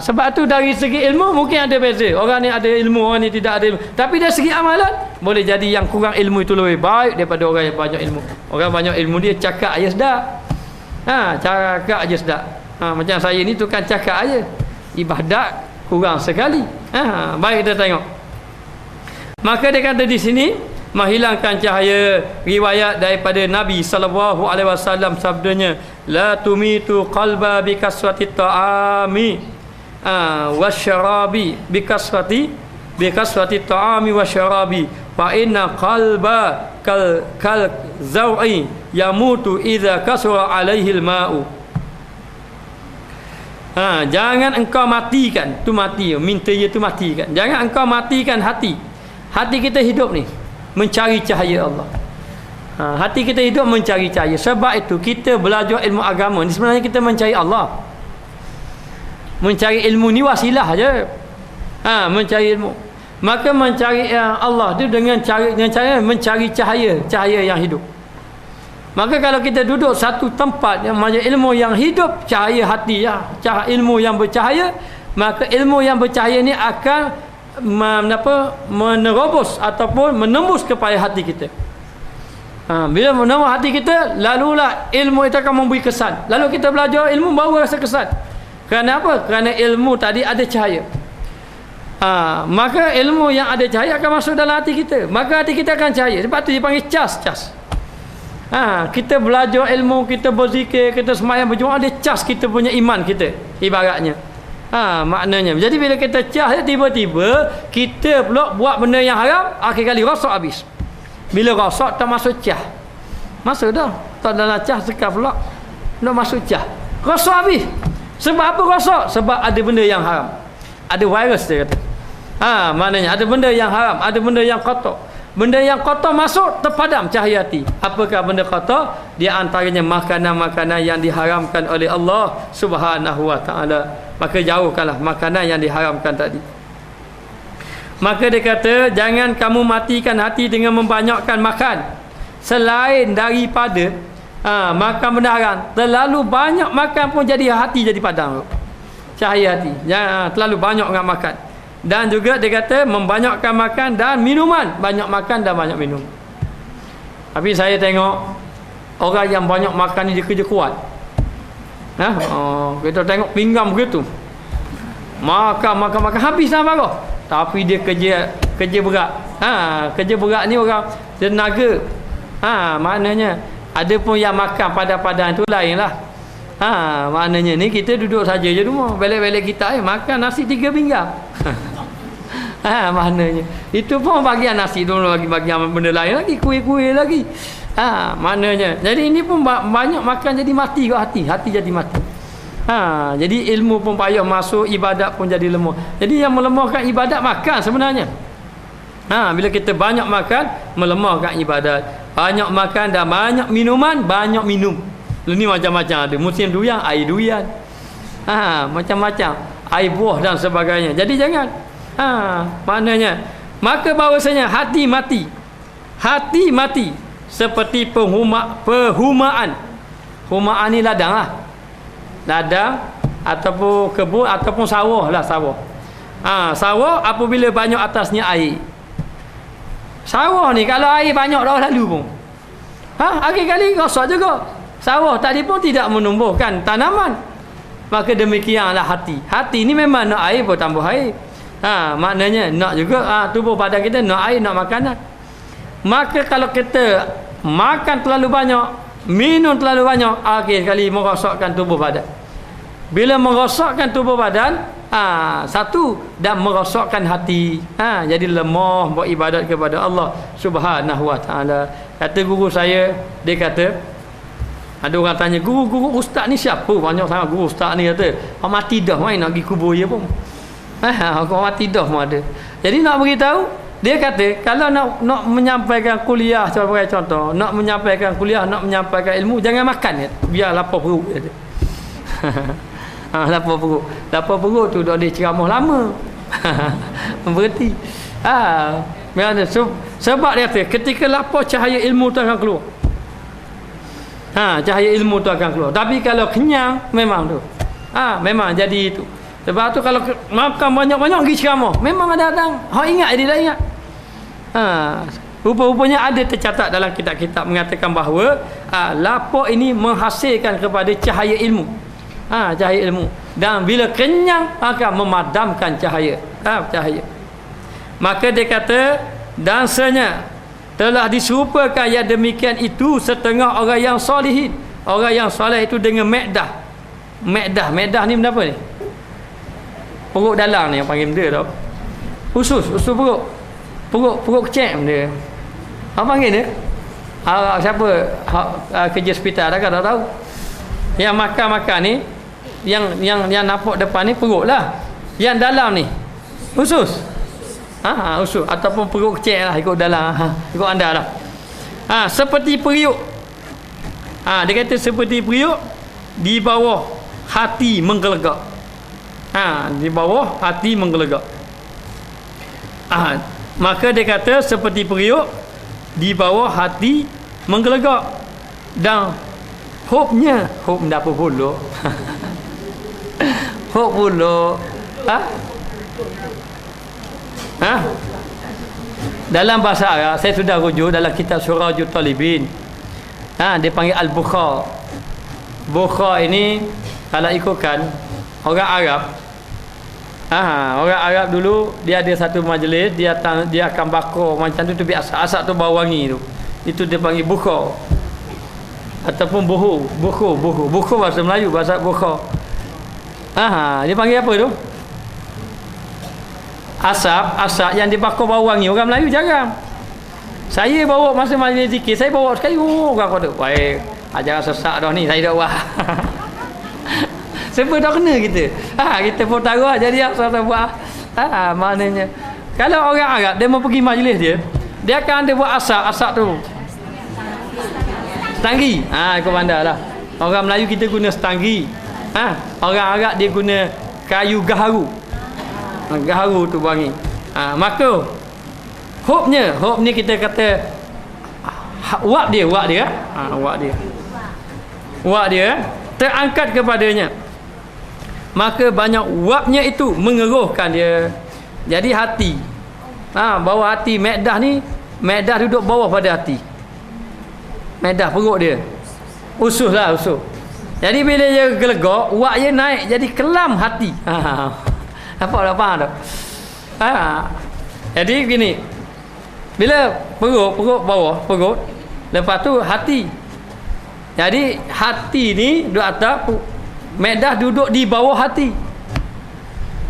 Sebab tu dari segi ilmu mungkin ada beza. Orang ni ada ilmu, orang ni tidak ada ilmu. Tapi dari segi amalan boleh jadi yang kurang ilmu itu lebih baik daripada orang yang banyak ilmu. Orang banyak ilmu dia cakap aja sedap. Cakap aja sedap. Macam saya ni tukang cakap aja. Ibadat kurang sekali. Baik kita tengok. Maka dia kata di sini menghilangkan cahaya. Riwayat daripada Nabi sallallahu alaihi wasallam sabdanya, la tumitu qalba bi kasrati ta'ami wasyarabi bi kasrati ta'ami wasyarabi fa inna qalba kal zaw'i yamutu idza kasura alaihi al-ma'u. Jangan engkau matikan, tu mati, minta dia tu matikan. Jangan engkau matikan hati. Hati kita hidup ni mencari cahaya Allah. Hati kita hidup mencari cahaya. Sebab itu kita belajar ilmu agama ni sebenarnya kita mencari Allah. Mencari ilmu ni wasilah je. Mencari ilmu. Maka mencari Allah tu dengan cara mencari cahaya yang hidup. Maka kalau kita duduk satu tempat yang macam ilmu yang hidup, cahaya hati ilmu yang bercahaya, maka ilmu yang bercahaya ni akan menerobos ataupun menembus kepada hati kita. Bila menembus hati kita, lalulah ilmu itu akan memberi kesan. Lalu kita belajar ilmu baru rasa kesan. Kerana apa? Kerana ilmu tadi ada cahaya. Maka ilmu yang ada cahaya akan masuk dalam hati kita. Maka hati kita akan cahaya. Sebab tu dipanggil cas. Kita belajar ilmu, kita berzikir, kita sembahyang berjemaah, dia cas kita punya iman kita, ibaratnya. Maknanya. Jadi bila kita cas, tiba-tiba kita pula buat benda yang haram, akhir kali rosak habis. Bila rosak tak masuk cas. Masuk dah. Tak dalam cas sekal pula. Nak masuk cas. Rosak habis. Sebab apa rosak? Sebab ada benda yang haram. Ada virus dia kata. Maknanya ada benda yang haram, ada benda yang kotor. Benda yang kotor masuk, terpadam cahaya hati. Apakah benda kotor? Dia antaranya makanan-makanan yang diharamkan oleh Allah Subhanahu wa ta'ala. Maka jauhkanlah makanan yang diharamkan tadi. Maka dia kata, jangan kamu matikan hati dengan membanyakkan makan selain daripada makan benda haram. Terlalu banyak makan pun jadi hati jadi padam. Cahaya hati. Jangan terlalu banyak dengan makan. Dan juga dia kata membanyakkan makan dan minuman. Banyak makan dan banyak minum. Tapi saya tengok orang yang banyak makan ni dia kerja kuat. Kita tengok pinggang begitu. Makan habis dah marah. Tapi dia kerja berat. Kerja berat ni orang tenaga. Maknanya ada pun yang makan padan-padan tu lain lah. Maknanya ni kita duduk saja je rumah. Balik-balik kita makan nasi 3 pinggang. Maknanya itu pun bagian nasi dulu, lagi bagian benda lain lagi, kuih-kuih lagi. Maknanya jadi ini pun banyak makan jadi mati kat hati jadi mati. Jadi ilmu pun payah masuk, ibadat pun jadi lemah. Jadi yang melemahkan ibadat makan sebenarnya. Bila kita banyak makan, melemahkan ibadat. Banyak makan dan banyak minuman, banyak minum. Ini macam-macam ada. Musim durian, air durian. Macam-macam. Air buah dan sebagainya. Jadi jangan. Maknanya maka bahawasanya hati mati seperti perhumaan. Humaan ni ladang lah. Ladang ataupun kebun ataupun sawah lah, sawah. Sawah apabila banyak atasnya air. Sawah ni kalau air banyak dah lalu pun akhir kali rosak juga. Sawah tadi pun tidak menumbuhkan tanaman. Maka demikianlah hati ni memang nak air pun tambah air. Maknanya nak juga tubuh badan kita nak air, nak makanan. Maka kalau kita makan terlalu banyak, minum terlalu banyak, akhir kali merosakkan tubuh badan. Bila merosakkan tubuh badan, satu, dan merosakkan hati. Jadi lemah buat ibadat kepada Allah Subhanahu wa ta'ala. Kata guru saya, dia kata, ada orang tanya, guru ustaz ni siapa? Banyak sangat guru ustaz ni kata, mati dah main nak pergi kubur dia pun. Kau mati dah pun ada. Jadi nak beritahu, dia kata kalau nak menyampaikan kuliah sebagai contoh, nak menyampaikan kuliah, nak menyampaikan ilmu, jangan makan ya. Biar lapar perut dia. Lapar perut tu dah dia ceramah lama. Berhenti. Sebab dia kata ketika lapar cahaya ilmu tu akan keluar. Cahaya ilmu tu akan keluar. Tapi kalau kenyang memang tu. Memang jadi itu. Sebab tu kalau makan banyak-banyak pergi ceramah, memang ada datang. Hak ingat dia dah ingat. Rupa-rupanya ada tercatat dalam kitab-kitab mengatakan bahawa lapuk ini menghasilkan kepada cahaya ilmu. Cahaya ilmu. Dan bila kenyang akan memadamkan cahaya. Cahaya. Maka dia kata dansanya telah diserupakan yang demikian itu setengah orang yang solihin. Orang yang soleh itu dengan Me'dah. Me'dah ni benda apa ni? Perut dalam ni yang panggil benda tau. Usus perut. Perut kecil benda. Apa panggil dia? Siapa kerja hospital dah kan tahu. Yang makan ni yang nampak depan ni perut lah. Yang dalam ni usus. Usus ataupun perut kecil lah ikut dalam. Ikut anda lah. Seperti periuk. Dia kata seperti periuk di bawah hati menggelegak. Di bawah hati menggelegak. Maka dia kata seperti periuk di bawah hati menggelegak. Dan hopnya apa pula? Hop pula. Dalam bahasa Arab saya sudah rujuk dalam kitab Surajul Talibin. Dia panggil Al-Bukhar. Bukhar ini kalau ikutkan orang Arab, orang Arab dulu dia ada satu majlis, dia akan bakar macam tu biasa, asap tu bau wangi tu. Itu dia panggil bukhar. Ataupun bukhur bahasa Melayu, bahasa bukhar. Dia panggil apa tu? Asap yang dibakar bau wangi. Orang Melayu jarang. Saya bawa masa majlis zikir, saya bawa sekali orang kata, "Baik, ajaran sesak dah ni, saya dah buat." Sebab dah kena kita. Kita pun taruh jadi asal buat. Maknanya kalau orang Arab dia mau pergi majlis dia akan ada buat asap tu. Setanggi. Ikut bandar lah. Orang Melayu kita guna setanggi. Orang Arab dia guna kayu gaharu. Gaharu tu wangi. Maka hop ni kita kata wak dia terangkat kepadanya. Maka banyak wapnya itu mengeruhkan dia. Jadi hati, bawah hati Me'dah ni, Me'dah duduk bawah pada hati. Me'dah perut dia, usus. Jadi bila dia gelegak, wak dia naik jadi kelam hati. Nampak tak faham tak? Jadi begini, bila perut bawah, lepas tu hati. Jadi hati ni duduk atas, Me'dah duduk di bawah hati.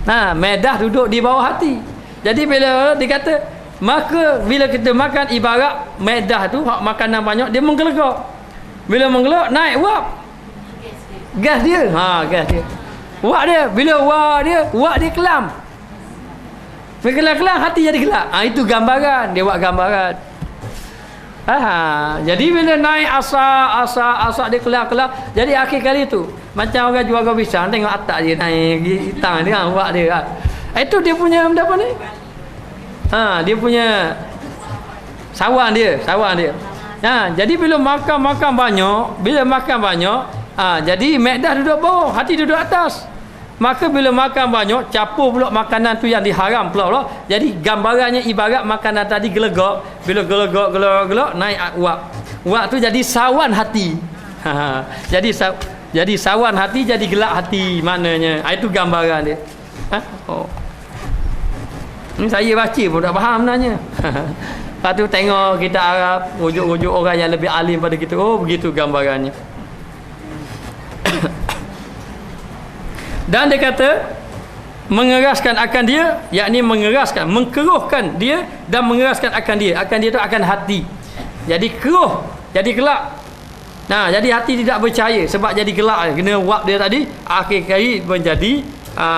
Me'dah duduk di bawah hati. Jadi bila dikata, maka bila kita makan ibarat Me'dah tu hak makanan banyak dia menggelegak. Bila menggelegak naik wap. Gas dia. Gas dia. Wak dia, bila wak dia kelam. Bila kelam hati jadi gelap. Itu gambaran, dia buat gambaran. Jadi bila naik asap dia kelam. Jadi akhir kali tu macam orang jual gau pisang, tengok atak dia naik hitam dia buat dia. Itu dia punya benda apa ni? Dia punya sawan dia. Jadi bila makan banyak, jadi Me'dah duduk bawah, hati duduk atas. Maka bila makan banyak, capur pula makanan tu yang diharam pula. Jadi gambarannya ibarat makanan tadi gelegak. Bila gelegak naik wak. Wak tu jadi sawan hati. Jadi sawan hati jadi gelap hati maknanya. Itu gambaran dia. Ini saya baca pun tak faham sebenarnya. Lepas tu tengok kita Arab, rujuk-rujuk orang yang lebih alim pada kita. Begitu gambarannya. Dan dia kata mengeraskan akan dia, yakni mengkeruhkan dia dan mengeraskan akan dia. Akan dia tu akan hati. Jadi keruh, jadi gelap. Jadi hati tidak bercahaya sebab jadi gelap. Kena wap dia tadi, akhir kali menjadi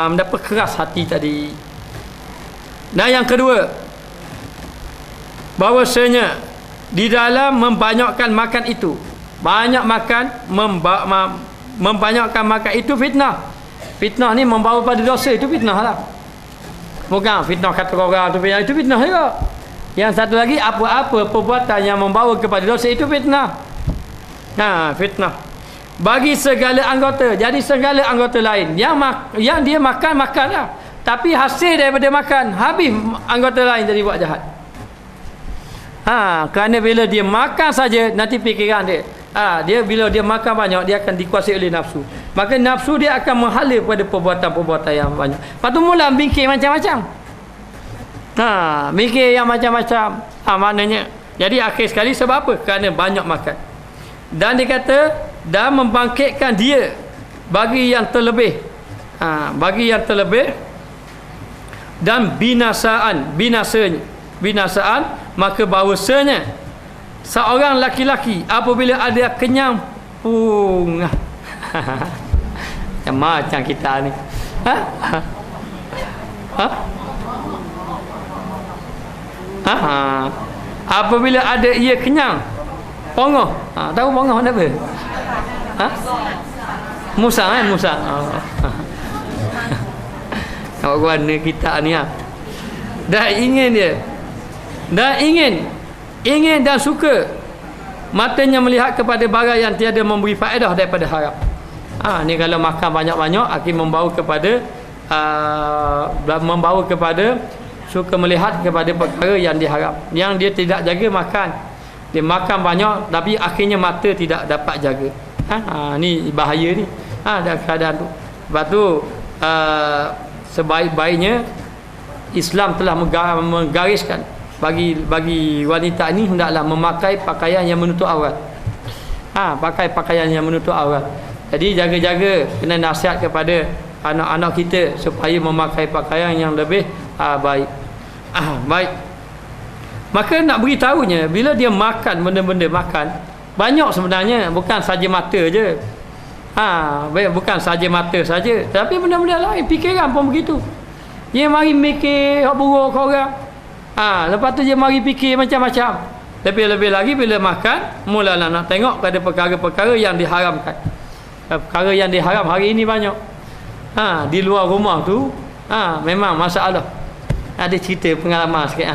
mendapat keras hati tadi. Dan yang kedua, bahawasanya di dalam membanyakkan makan itu, membanyakkan makan itu fitnah. Fitnah ni membawa pada dosa, itu fitnah lah. Bukan fitnah kata orang tu, itu fitnah juga. Yang satu lagi, apa-apa perbuatan yang membawa kepada dosa itu fitnah. Fitnah. bagi segala anggota. Jadi segala anggota lain yang dia makanlah, tapi hasil daripada makan habis, anggota lain jadi buat jahat. Kerana bila dia makan saja, nanti fikiran dia, dia bila dia makan banyak, dia akan dikuasai oleh nafsu. Maka nafsu dia akan menghala pada perbuatan-perbuatan yang banyak. Lepas tu mula mikir macam-macam. Mikir yang macam-macam. Maknanya, jadi akhir sekali sebab apa? Kerana banyak makan. Dan dia kata, dan membangkitkan dia bagi yang terlebih. Bagi yang terlebih. Dan binasaan, maka bahawasanya seorang laki-laki apabila ada kenyang pun macam kita ni, apabila ada ia kenyang, pongoh. Tahu pongoh mana apa? Musang. Awak warna kita ni dah ingin dia, dah ingin dan suka matanya melihat kepada barang yang tiada memberi faedah daripada haram. Ni kalau makan banyak-banyak akan membawa kepada suka melihat kepada perkara yang diharam, yang dia tidak jaga makan. Dia makan banyak tapi akhirnya mata tidak dapat jaga. Ni bahaya ni. Dalam keadaan tu. Sebab tu sebaik-baiknya Islam telah menggariskan bagi wanita ini hendaklah memakai pakaian yang menutup aurat. Pakai pakaian yang menutup aurat. Jadi jaga-jaga, kena nasihat kepada anak-anak kita supaya memakai pakaian yang lebih baik. Baik. Maka nak beritahunya, bila dia makan benda-benda makan banyak sebenarnya, bukan saja mata je. Bukan saja mata saja, tapi benda-benda lain, fikiran pun begitu. Dia mari mikir hak buruk ke orang. Lepas tu dia mari fikir macam-macam. Lebih-lebih lagi bila makan, mulalah nak tengok pada perkara-perkara yang diharamkan. Perkara yang diharam hari ini banyak. Di luar rumah tu memang masalah. Ada cerita pengalaman sikit.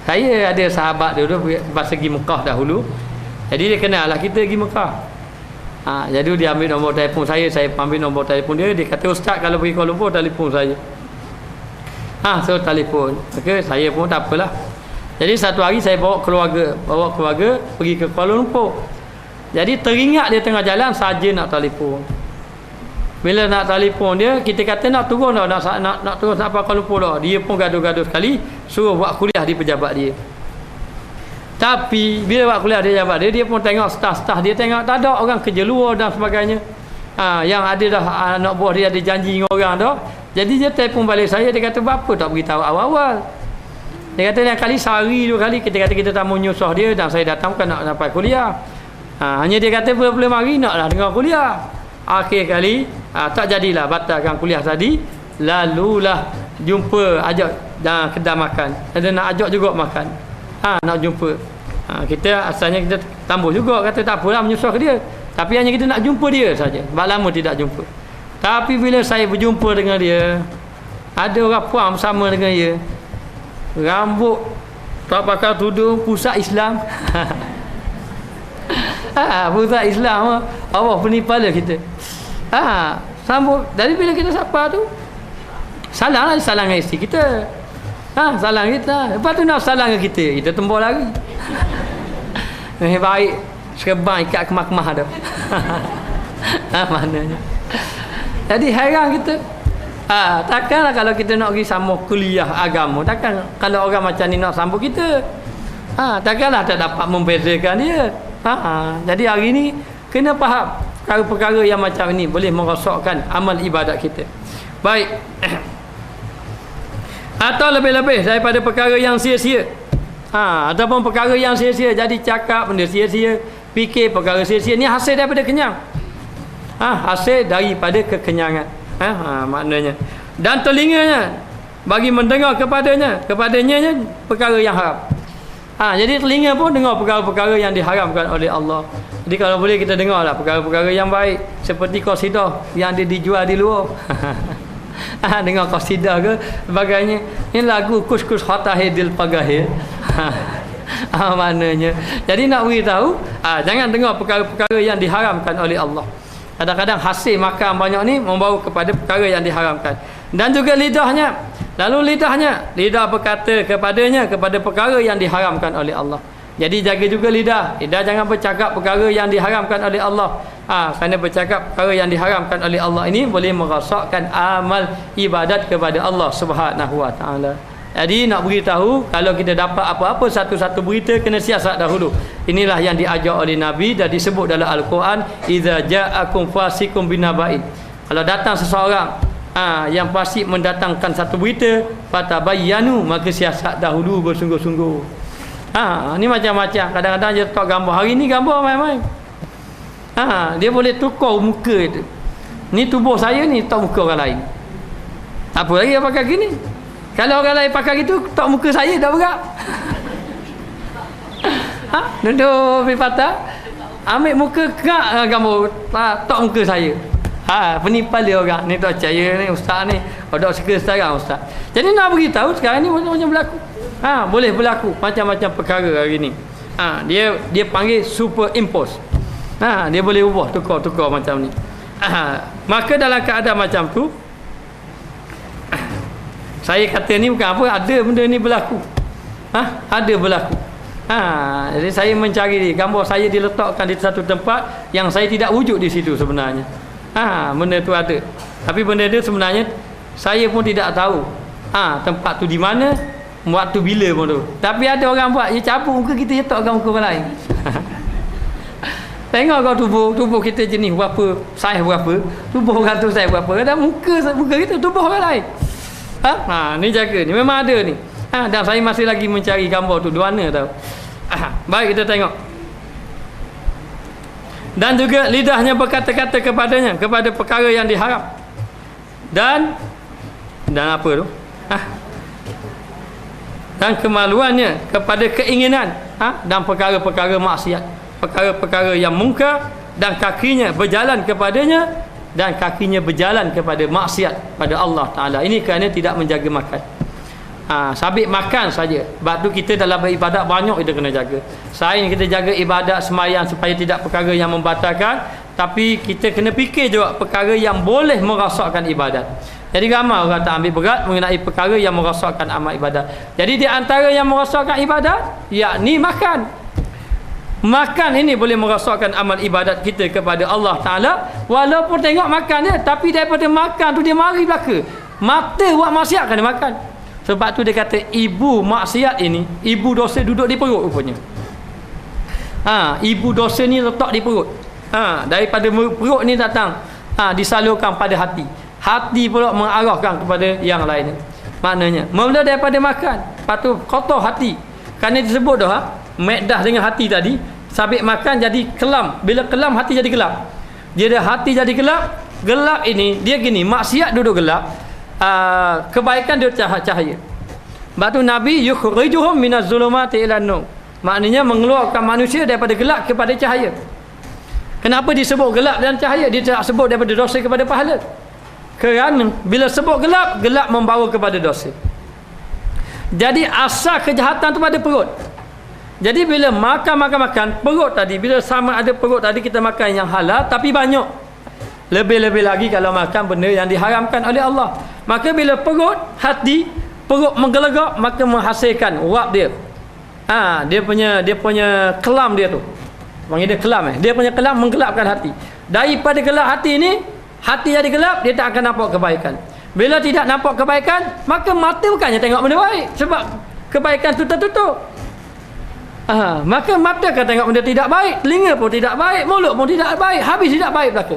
Saya ada sahabat dulu masa pergi Mekah dahulu. Jadi dia kenal lah kita pergi Mekah. Jadi dia ambil nombor telefon saya ambil nombor telefon dia. Dia kata, Ustaz kalau pergi Kuala Lumpur telefon saya. So telefon. Maka saya pun tak apalah. Jadi satu hari saya bawa keluarga pergi ke Kuala Lumpur. Jadi teringat dia tengah jalan saja nak telefon. Bila nak telefon dia, kita kata nak turun dah, nak turun sampai Kuala Lumpur dah. Dia pun gaduh-gaduh sekali, suruh buat kuliah di pejabat dia. Tapi bila buat kuliah di pejabat dia, dia pun tengok staf-staf dia, tengok tak ada orang kerja luar dan sebagainya. Yang ada dah anak buah dia ada janji dengan orang dah. Jadi dia telefon balik saya, dia kata berapa tak beritahu awal-awal. Dia kata yang kali sehari 2 kali kita kata kita tak mau nyusah dia, dan saya datang bukan nak sampai kuliah. Hanya dia kata belum hari naklah dengar kuliah. Akhir kali tak jadilah, batalkan kuliah tadi. Lalulah jumpa, ajak dalam kedai makan. Ada nak ajak juga makan. Nak jumpa. Kita asalnya kita tambah juga, kata tak apalah menyusah ke dia. Tapi hanya kita nak jumpa dia saja. Sebab lama tidak jumpa. Tapi bila saya berjumpa dengan dia, ada orang puan bersama dengan dia. Rambut tak pakai tudung, pusat Islam. Pusat Islam Allah penipala kita. Sambut. Dari bila kita sapa tu, salam dengan isteri kita. Salam kita. Lepas tu nak salam dengan kita tembak lagi. Baik serban ikat kemah-kemah tu. Maknanya. Jadi heran kita. Takkanlah kalau kita nak pergi sambung kuliah agama, takkan kalau orang macam ni nak sambung kita. Takkanlah tak dapat membezakan dia. Jadi hari ni kena faham perkara-perkara yang macam ini boleh merosakkan amal ibadat kita. Baik. Atau lebih-lebih daripada perkara yang sia-sia. Ataupun perkara yang sia-sia, jadi cakap benda sia-sia, fikir perkara sia-sia, ni hasil daripada kenyang. Hasil daripada kekenyangan. Maknanya. Dan telinganya bagi mendengar kepadanya perkara yang haram. Jadi telinga pun dengar perkara-perkara yang diharamkan oleh Allah. Jadi kalau boleh kita dengarlah perkara-perkara yang baik, seperti qasidah yang dijual di luar. Dengar qasidah ke sebagainya. Ini lagu kus-kus khatahil dil pagahil. Maknanya. Jadi nak beritahu, jangan dengar perkara-perkara yang diharamkan oleh Allah. Kadang-kadang hasil makan banyak ni membawa kepada perkara yang diharamkan. Dan juga lidahnya. Lalu lidah berkata kepada perkara yang diharamkan oleh Allah. Jadi jaga juga lidah. Lidah jangan bercakap perkara yang diharamkan oleh Allah. Kerana bercakap perkara yang diharamkan oleh Allah ini boleh merosakkan amal ibadat kepada Allah Subhanahu Wa Taala. Jadi nak beritahu, kalau kita dapat apa-apa satu-satu berita, kena siasat dahulu. Inilah yang diajar oleh Nabi dan disebut dalam Al-Quran, idza ja'akum fasikum binaba'in. Kalau datang seseorang yang fasik mendatangkan satu berita, fatabayyanu, maka siasat dahulu bersungguh-sungguh. Ni macam-macam. Kadang-kadang dia letak gambar. Hari ni gambar main-main. Dia boleh tukar muka itu. Ni tubuh saya ni, tak muka orang lain. Apa lagi dia pakai gini? Kalau orang lain pakai gitu, tak muka saya dah berat. Duduk pergi patah, ambil muka kak gambar, tak muka saya. Penipuan dia orang ni, tak percaya ni ustaz ni. Dok suka sekarang ustaz. Jadi nak beritahu sekarang ni macam berlaku. Boleh berlaku macam-macam perkara hari ni. Dia panggil superimpose. Dia boleh ubah, tukar macam ni. Maka dalam keadaan macam tu, saya kata ni bukan apa, ada benda ni berlaku. Ada berlaku. Jadi saya mencari gambar saya diletakkan di satu tempat yang saya tidak wujud di situ sebenarnya. Benda tu ada. Tapi benda tu sebenarnya saya pun tidak tahu. Tempat tu di mana, waktu bila pun tu. Tapi ada orang buat, dia cabut muka kita, letakkan muka orang lain. Tengok kau tubuh kita jenis berapa, saiz berapa, tubuh orang tu saiz berapa, dan muka kita tubuh orang lain. Ni jaga ni, memang ada ni. Dan saya masih lagi mencari gambar tu, di mana tahu. Baik, kita tengok. Dan juga lidahnya berkata-kata kepadanya, kepada perkara yang diharam. Dan apa tu? Dan kemaluannya kepada keinginan, dan perkara-perkara maksiat, perkara-perkara yang mungkar, dan kakinya berjalan kepadanya, dan kakinya berjalan kepada maksiat pada Allah Ta'ala. Ini kerana tidak menjaga makan. Sabit makan saja. Sebab tu kita dalam beribadat banyak kita kena jaga. Selain kita jaga ibadat sembahyang supaya tidak perkara yang membatalkan, tapi kita kena fikir juga perkara yang boleh merosakkan ibadat. Jadi ramai orang tak ambil berat mengenai perkara yang merosakkan amal ibadat. Jadi di antara yang merosakkan ibadat, yakni makan. Makan ini boleh merosakkan amal ibadat kita kepada Allah Ta'ala. Walaupun tengok makan dia, tapi daripada makan tu dia mari belaka. Mata buat maksiat kan dia makan. Sebab tu dia kata ibu maksiat ini, ibu dosa duduk di perut rupanya. Ibu dosa ni letak di perut. Daripada perut ni datang, disalurkan pada hati. Hati pula mengarahkan kepada yang lain. Maknanya mula daripada makan, lepas tu kotor hati. Kerana disebut dah Maedah dengan hati tadi, sabit makan jadi kelam. Bila kelam, hati jadi gelap. Dia hati jadi gelap. Gelap ini dia gini, maksiat duduk gelap, kebaikan dia cahaya. Sebab tu Nabi yukhrijuhum minaz zulumati ilan nur. Maknanya mengeluarkan manusia daripada gelap kepada cahaya. Kenapa disebut gelap dan cahaya? Dia tak sebut daripada dosa kepada pahala. Kerana bila sebut gelap, gelap membawa kepada dosa. Jadi asal kejahatan tu pada perut. Jadi bila makan perut tadi, bila sama ada perut tadi kita makan yang halal tapi banyak. Lebih-lebih lagi kalau makan benda yang diharamkan oleh Allah. Maka bila perut menggelegak, maka menghasilkan uap dia. Dia punya kelam dia tu. Panggil dia kelam. Dia punya kelam menggelapkan hati. Daripada gelap hati ni, hati jadi gelap, dia tak akan nampak kebaikan. Bila tidak nampak kebaikan, maka mata bukannya tengok benda baik, sebab kebaikan tu tertutup. Maka mata akan tengok benda tidak baik, telinga pun tidak baik, mulut pun tidak baik, habis tidak baik belaka.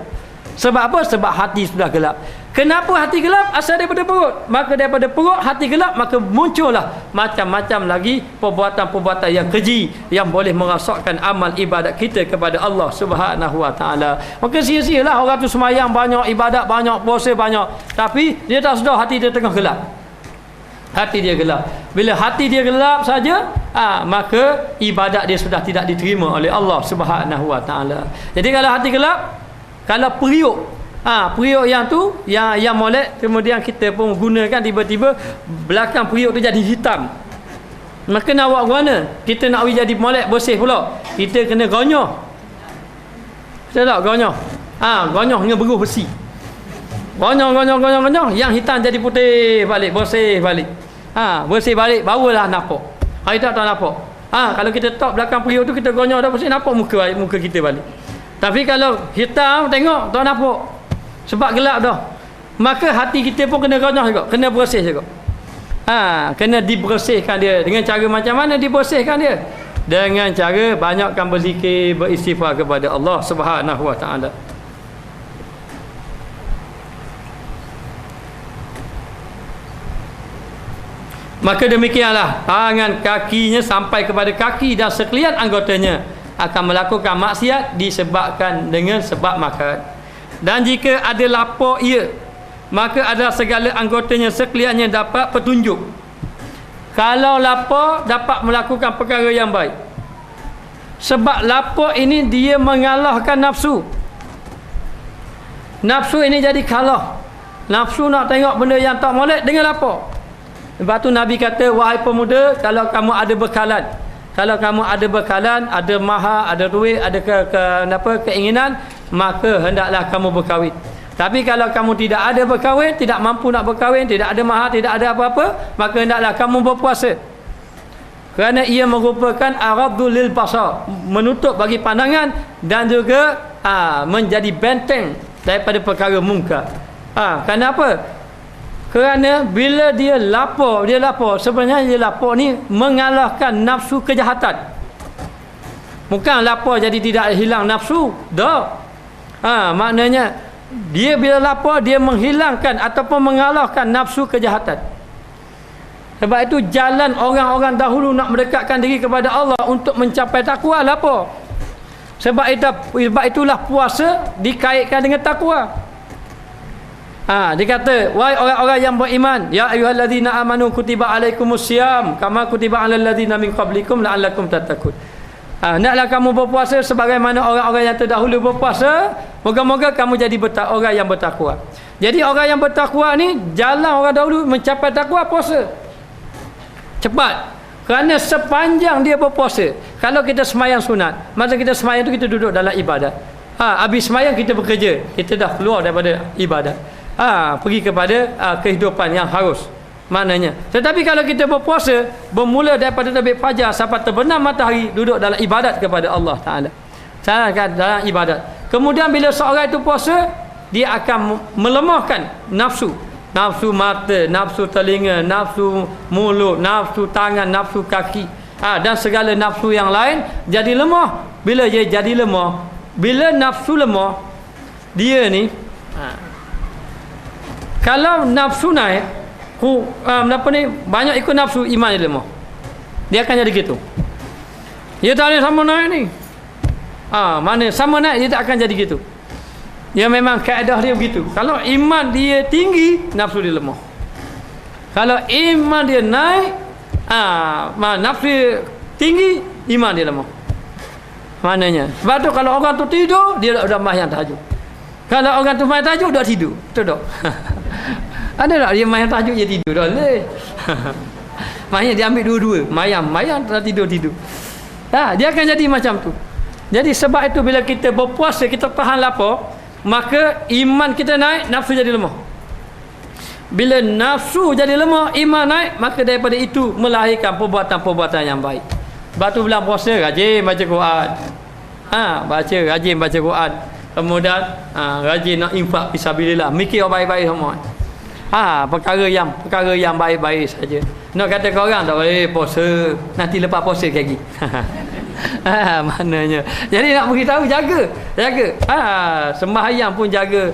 Sebab apa? Sebab hati sudah gelap. Kenapa hati gelap? Asal daripada perut. Maka daripada perut hati gelap, maka muncullah macam-macam lagi perbuatan-perbuatan yang keji yang boleh merosakkan amal ibadat kita kepada Allah Subhanahu Wa Taala. Maka sia-sialah orang tu sembahyang banyak, ibadat banyak, puasa banyak, tapi dia tak sedar hati dia tengah gelap. Hati dia gelap. Bila hati dia gelap saja, maka ibadat dia sudah tidak diterima oleh Allah Subhanahu Wa Taala. Jadi kalau hati gelap, kalau periuk yang tu yang molek, kemudian kita pun gunakan, tiba-tiba belakang periuk tu jadi hitam. Maka nak buat mana? Kita nak jadi molek bersih pula. Kita kena gonyoh. Betul tak gonyoh? Gonyoh dengan beruh besi. Gonyoh. Yang hitam jadi putih balik, bersih balik. Bersih balik, barulah nampak. Hari tak nampak. Kalau kita top belakang periuk tu, kita gonyoh dah bersih, nampak muka kita balik. Tapi kalau hitam, tengok, tak nampak. Sebab gelap dah. Maka hati kita pun kena gonyoh juga, kena bersih juga. Kena dibersihkan dia. Dengan cara macam mana dibersihkan dia? Dengan cara banyakkan berzikir, beristighfar kepada Allah Subhanahu wa taala. Maka demikianlah tangan kakinya sampai kepada kaki dan sekalian anggotanya akan melakukan maksiat disebabkan dengan sebab makan. Dan jika ada lapar ia, maka adalah segala anggotanya sekaliannya dapat petunjuk. Kalau lapar, dapat melakukan perkara yang baik. Sebab lapar ini dia mengalahkan nafsu. Nafsu ini jadi kalah. Nafsu nak tengok benda yang tak molek dengan lapar. Sebab tu Nabi kata, wahai pemuda, kalau kamu ada bekalan, ada mahar, ada duit, ada keinginan, maka hendaklah kamu berkahwin. Tapi kalau kamu tidak ada berkahwin, tidak mampu nak berkahwin, tidak ada mahar, tidak ada apa-apa, maka hendaklah kamu berpuasa. Kerana ia merupakan aradul lil basar, menutup bagi pandangan, dan juga menjadi benteng daripada perkara mungkar. Kenapa? Kerana bila dia lapar, sebenarnya dia lapar ni mengalahkan nafsu kejahatan. Bukan lapar jadi tidak hilang nafsu, dah. Maknanya dia bila lapar, dia menghilangkan ataupun mengalahkan nafsu kejahatan. Sebab itu jalan orang-orang dahulu nak mendekatkan diri kepada Allah untuk mencapai takwa, lapar. Sebab itulah puasa dikaitkan dengan takwa. Dia kata, wahai orang-orang yang beriman, ya ayyuhallazina amanu kutiba alaikumusiyam kama kutiba alal ladzina min qablikum la'allakum tattaqun. Naklah kamu berpuasa sebagaimana orang-orang yang terdahulu berpuasa, moga-moga kamu jadi orang yang bertakwa. Jadi orang yang bertakwa ni, jalan orang dahulu mencapai takwa, puasa. Cepat. Kerana sepanjang dia berpuasa, kalau kita semayang sunat, masa kita semayang tu kita duduk dalam ibadat. Habis semayang kita bekerja, kita dah keluar daripada ibadat. Pergi kepada kehidupan yang harus. Maknanya, tetapi kalau kita berpuasa, bermula daripada terbit fajar sampai terbenam matahari, duduk dalam ibadat kepada Allah Ta'ala, dalam ibadat. Kemudian bila seorang itu puasa, dia akan melemahkan nafsu mata, nafsu telinga, nafsu mulut, nafsu tangan, nafsu kaki, dan segala nafsu yang lain jadi lemah. Bila dia jadi lemah, bila nafsu lemah, dia ni kalau nafsu naik, banyak ikut nafsu, iman dia lemah. Dia akan jadi gitu. Dia tak boleh sama naik ni. Mana sama naik, dia tak akan jadi gitu. Dia memang kaedah dia begitu. Kalau iman dia tinggi, nafsu dia lemah. Kalau iman dia naik, nafsu dia tinggi, iman dia lemah. Maknanya, sebab tu kalau orang tu tidur, dia dah mahyang tahajud. Kalau orang tu mahyang tahajud, dah tidur. Betul tak? Ada tak dia mahyang tahajud, dia tidur dah leh. Maknanya dia ambil dua-dua, mayang dah tidur. Dia akan jadi macam tu. Jadi sebab itu bila kita berpuasa, kita tahan lapar, maka iman kita naik, nafsu jadi lemah. Bila nafsu jadi lemah, iman naik, maka daripada itu melahirkan perbuatan-perbuatan yang baik. Sebab tu bulan puasa rajin baca Quran. Rajin baca Quran. Kemudian rajin nak infak fisabilillah, mikir baik-baik semua. Perkara yang baik-baik saja. Nak kata kau orang tak boleh puasa, nanti lepas puasa lagi. Maknanya. Jadi nak beritahu jaga. Sembahyang pun jaga,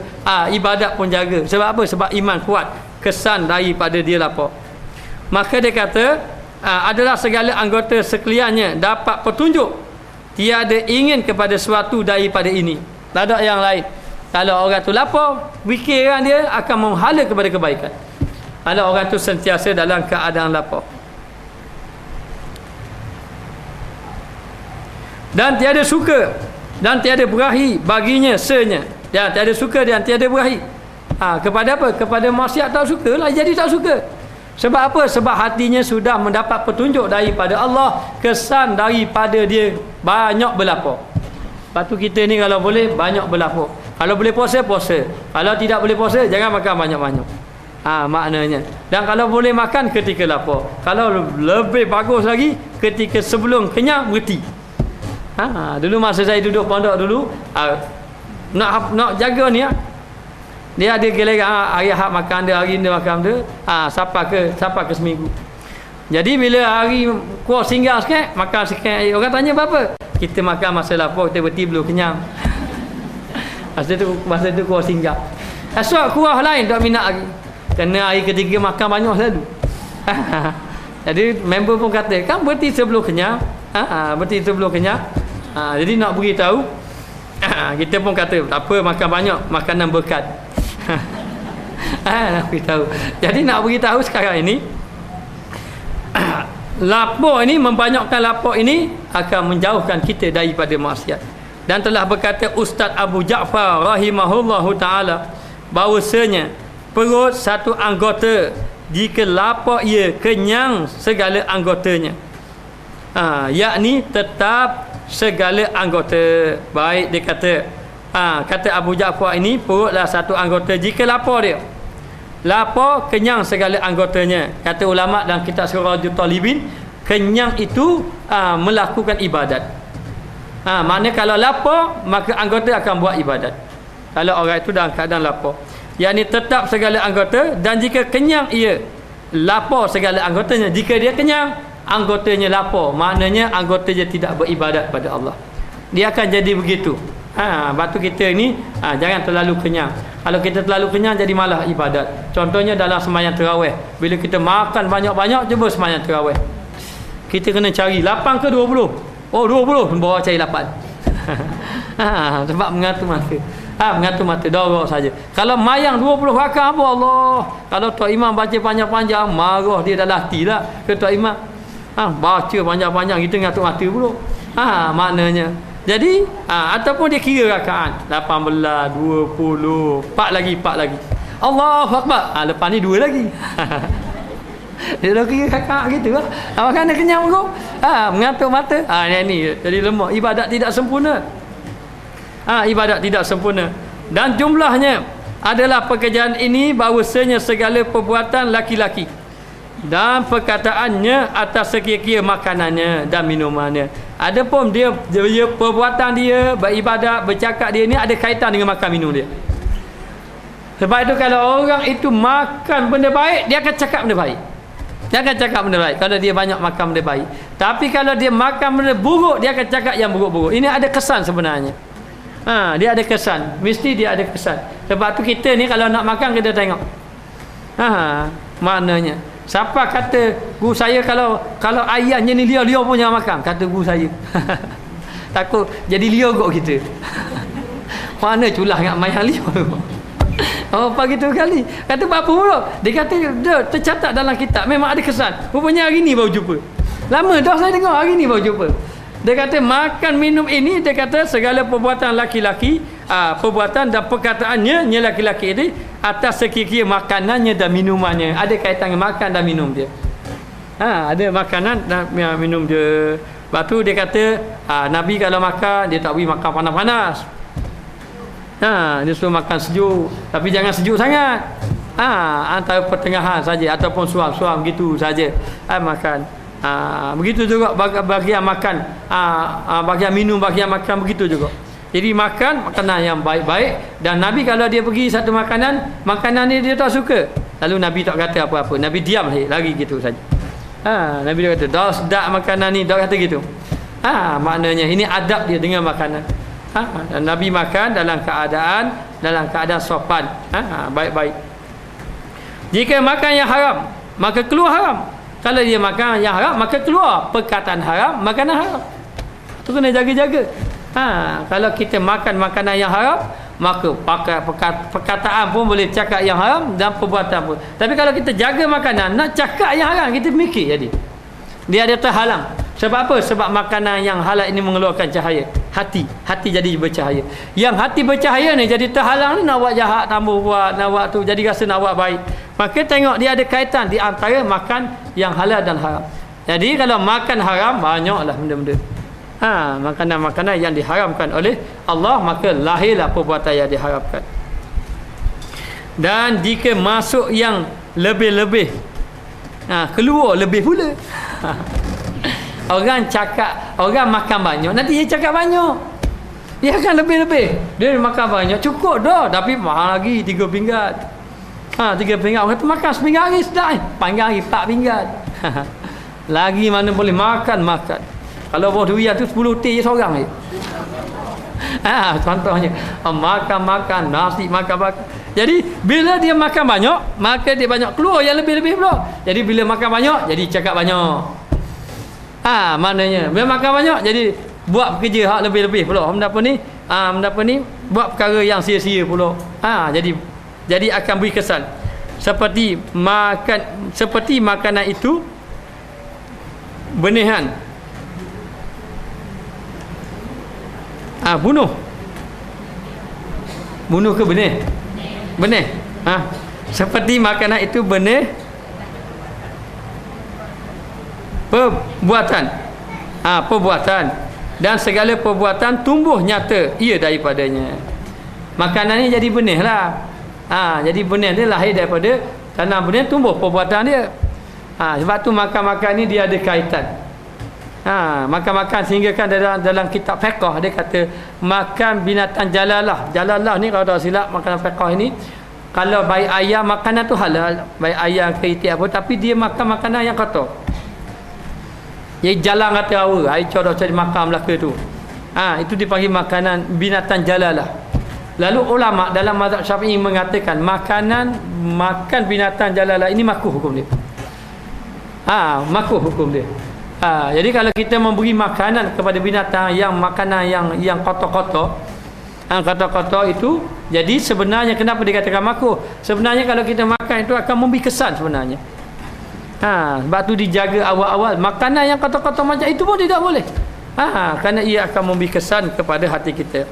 ibadat pun jaga. Sebab apa? Sebab iman kuat, kesan daripada dia lapar. Maka dia kata, adalah segala anggota sekaliannya dapat petunjuk, tiada ingin kepada sesuatu daripada ini. Tak ada yang lain. Kalau orang tu lapar, fikiran dia akan menghala kepada kebaikan. Kalau orang tu sentiasa dalam keadaan lapar. Dan tiada suka dan tiada berahi baginya senya. Dan tiada suka dan tiada berahi. Kepada apa? Kepada maksiat tak suka lah, jadi tak suka. Sebab apa? Sebab hatinya sudah mendapat petunjuk daripada Allah, kesan daripada dia banyak berlapar. Lepas tu kita ni kalau boleh banyak berlapar. Kalau boleh puasa, puasa. Kalau tidak boleh puasa, jangan makan banyak-banyak. Maknanya. Dan kalau boleh makan ketika lapar. Kalau lebih bagus lagi, ketika sebelum kenyang, berhenti. Dulu masa saya duduk pondok dulu, nak jaga ni, dia ada giliran hari Ahad makan dia, hari ni makan dia, sampai ke seminggu. Jadi bila hari kuah singgah sikit, makan sikit. Orang tanya apa? Kita makan masa lapar, kita berhenti belum kenyang. Masa tu kuah singgah. Esok kuah lain tak minat lagi. Kena hari ketiga makan banyak selalu. Jadi member pun kata, kan berhenti sebelum kenyang. Berhenti sebelum kenyang. Jadi nak beritahu, kita pun kata tak apa, makan banyak, makanan berkat. Nak beritahu. Jadi nak beritahu sekarang ini, lapar ini, membanyakkan lapar ini akan menjauhkan kita daripada maksiat. Dan telah berkata Ustaz Abu Ja'far rahimahullahu ta'ala, bahawasanya perut satu anggota, jika lapar ia, kenyang segala anggotanya. Yakni tetap segala anggota. Baik, dia kata, kata Abu Ja'far ini, perutlah satu anggota, jika lapar dia, lapar, kenyang segala anggotanya. Kata ulama dalam kitab Sirajul Talibin, kenyang itu melakukan ibadat. Maknanya kalau lapar, maka anggota akan buat ibadat. Kalau orang itu dalam keadaan lapar, yakni tetap segala anggota. Dan jika kenyang ia, lapar segala anggotanya. Jika dia kenyang, anggotanya lapar, maknanya anggotanya tidak beribadat pada Allah. Dia akan jadi begitu. Batu kita ni jangan terlalu kenyang. Kalau kita terlalu kenyang, jadi malah ibadat. Contohnya dalam sembahyang tarawih, bila kita makan banyak-banyak, cuba sembahyang tarawih, kita kena cari 8 ke 20. 20, bawa cari 8. Sebab mengatur mata. Mengatur mata, dorok saja. Kalau mayang 20 rakaat, apa Allah. Kalau Tok Imam baca panjang-panjang, marah dia dah latih lah ke Tok Imam. Baca panjang-panjang, kita mengatur mata pula. Maknanya. Jadi, ataupun dia kira rakaat 18, 20, 4 lagi. Allahu Akbar. Lepas ni 2 lagi. Dia dah kira kakak gitu lah. Makan dia kenyang pun. Mengatur mata. Ni jadi lemah. Ibadat tidak sempurna. Ibadat tidak sempurna. Dan jumlahnya adalah pekerjaan ini, bahawasanya segala perbuatan laki-laki dan perkataannya atas sekira-kira makanannya dan minumannya. Adapun dia perbuatan dia, beribadat, bercakap dia ni ada kaitan dengan makan minum dia. Sebab itu kalau orang itu makan benda baik, dia akan cakap benda baik. Jangan cakap benda baik kalau dia banyak makan benda baik. Tapi kalau dia makan benda buruk, dia akan cakap yang buruk-buruk. Ini ada kesan sebenarnya. Dia ada kesan. Mesti dia ada kesan. Sebab tu kita ni kalau nak makan, kita tengok. Maknanya, siapa kata guru saya, kalau ayamnya ni liar pun jangan makan, kata guru saya. Takut jadi liar kot kita. Mana culah dengan mayang liar. Apa gitu kali. Kata apa pula? Dia kata dia tercatat dalam kitab, memang ada kesan. Rupanya hari ni baru jumpa. Lama dah saya dengar, hari ni baru jumpa. Dia kata makan minum ini, dia kata segala perbuatan laki-laki, perbuatan dan perkataannya laki-laki ini atas sekira-kira makanannya dan minumannya. Ada kaitan dengan makan dan minum dia. Ada makanan dan minum dia. Lepas tu dia kata Nabi kalau makan, dia tak boleh makan panas-panas. Dia suruh makan sejuk, tapi jangan sejuk sangat. Antara pertengahan saja, ataupun suam-suam gitu saja makan. Begitu juga bagian makan, bagian minum, bagian makan, begitu juga. Jadi makan makanan yang baik-baik. Dan Nabi kalau dia pergi satu makanan ni dia tak suka, lalu Nabi tak kata apa-apa, Nabi diam lagi gitu saja. Nabi dia kata dah sedap makanan ni, dah kata gitu. Maknanya ini adab dia dengan makanan. Dan Nabi makan dalam keadaan sopan, baik-baik. Jika makan yang haram, maka keluar haram. Kalau dia makan yang haram, maka keluar perkataan haram, makanan haram. Tu kena jaga-jaga. Kalau kita makan makanan yang haram, maka perkataan pun boleh cakap yang haram, dan perbuatan pun. Tapi kalau kita jaga makanan, nak cakap yang haram, kita mikir jadi. Dia ada terhalang. Sebab apa? Sebab makanan yang halal ini mengeluarkan cahaya. Hati jadi bercahaya. Yang hati bercahaya ni jadi terhalang ni, nak buat jahat tambah buat, nak buat tu jadi rasa nak buat baik. Maka tengok dia ada kaitan di antara makan yang halal dan haram. Jadi kalau makan haram, banyaklah benda-benda makanan-makanan yang diharamkan oleh Allah, maka lahirlah perbuatan yang diharamkan. Dan jika masuk yang lebih-lebih, keluar lebih pula. Orang cakap, orang makan banyak, nanti dia cakap banyak. Dia akan lebih-lebih. Dia makan banyak, cukup dah, tapi mahal lagi 3 pinggan. 3 pinggan. Orang kata makan seminggu hari sedap. Panggang hari 4 pinggan. Lagi mana boleh makan. Kalau buah durian tu 10 teh je seorang je. Contohnya makan nasi, makan. Jadi bila dia makan banyak, maka dia banyak keluar yang lebih-lebih pula. Jadi bila makan banyak, jadi cakap banyak. Maknanya bila makan banyak, jadi buat kerja hak lebih-lebih pula. Benda apa ni buat perkara yang sia-sia pula. Jadi akan beri kesan seperti makanan itu benihan. Bunuh ke benih? Benih. Seperti makanan itu benih perbuatan. Perbuatan. Dan segala perbuatan tumbuh nyata ia daripadanya. Makanan ni jadi benih lah. Jadi benih dia lahir daripada tanam benih, tumbuh perbuatan dia. Sebab tu makan-makan ni dia ada kaitan. Makan-makan sehingga kan dalam kitab fiqh dia kata makan binatang jalalah. Jalalah ni kalau tak silap makanan fiqh ini, kalau baik ayam makanan tu halal, baik ayam ke itik apa, tapi dia makan makanan yang kotor. Jadi jalan kata awal, ai coba cari makan Melaka tu. Itu dipanggil makanan binatang jalalah. Lalu ulama dalam mazhab Syafi'i mengatakan makan binatang jalalah ini makruh hukum dia. Makruh hukum dia. Jadi kalau kita memberi makanan kepada binatang yang makanan yang kotor-kotor, kotor-kotor itu, jadi sebenarnya kenapa dikatakan makruh? Sebenarnya kalau kita makan itu akan memberi kesan sebenarnya. Sebab tu dijaga awal-awal. Makanan yang kotor-kotor macam itu pun tidak boleh. Kerana ia akan memberi kesan kepada hati kita.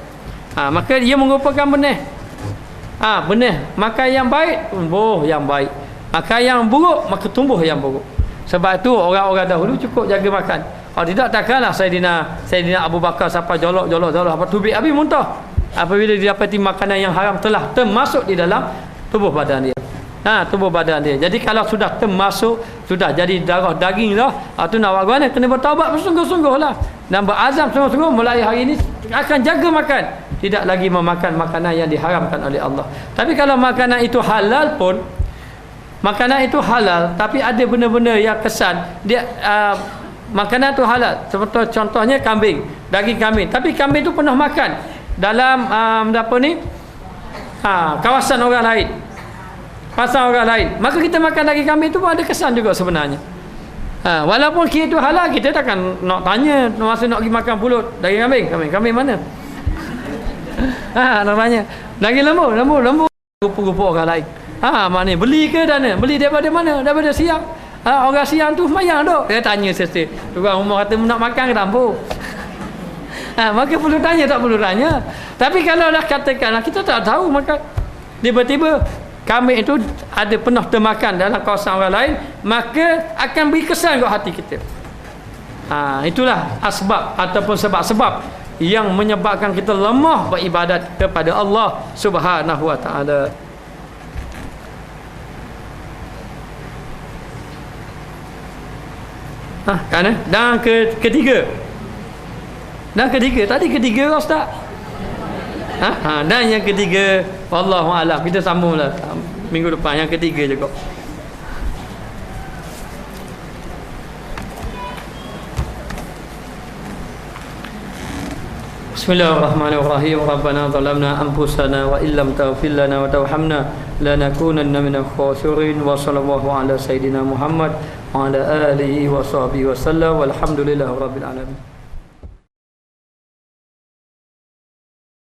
Maka ia merupakan benih. Benih. Makan yang baik, tumbuh yang baik. Makan yang buruk, maka tumbuh yang buruk. Sebab tu orang-orang dahulu cukup jaga makan. Tidak, takkanlah Saidina Abu Bakar sampai jolok apa tubik habis muntah. Apabila didapati makanan yang haram telah termasuk di dalam tubuh badan dia. Tubuh badan dia. Jadi kalau sudah termasuk, sudah jadi darah daging dah, tu nak buat mana? Kena bertaubat bersungguh-sungguh lah. Dan berazam sungguh-sungguh mulai hari ini akan jaga makan. Tidak lagi memakan makanan yang diharamkan oleh Allah. Tapi kalau makanan itu halal pun, makanan itu halal, tapi ada benda-benda yang kesan dia, makanan itu halal. Seperti contohnya kambing, daging kambing, tapi kambing itu pernah makan dalam kawasan orang lain, maka kita makan daging kambing itu pun ada kesan juga sebenarnya. Walaupun kita itu halal, kita takkan nak tanya masa nak pergi makan pulut daging kambing mana? Nak tanya daging lembu rupa-rupa orang lain. Mana beli ke dana? Beli daripada mana? Daripada siang. Orang siang tu mayang dok. Dia tanya sesi. Tukang rumah kata nak makan ke tampuk. Maka perlu tanya, tak perlu tanya. Tapi kalau dah katakanlah kita tak tahu, maka tiba-tiba kambing itu ada pernah termakan dalam kawasan orang lain, maka akan beri kesan ke hati kita. Itulah asbab ataupun sebab-sebab yang menyebabkan kita lemah beribadat kepada Allah Subhanahu wa taala. Dan ketiga tadi ketiga Ustaz. Dan yang ketiga, wallahu a'lam, kita sambunglah minggu depan yang ketiga juga. Bismillahirrahmanirrahim. Rabbana zalamna anfusana wa illam taghfir lana wa tarhamna lanakunanna minal khasirin. Wa sallallahu ala sayidina Muhammad wa ala alihi wa sahbihi wa sallam. Walhamdulillahirabbil alamin.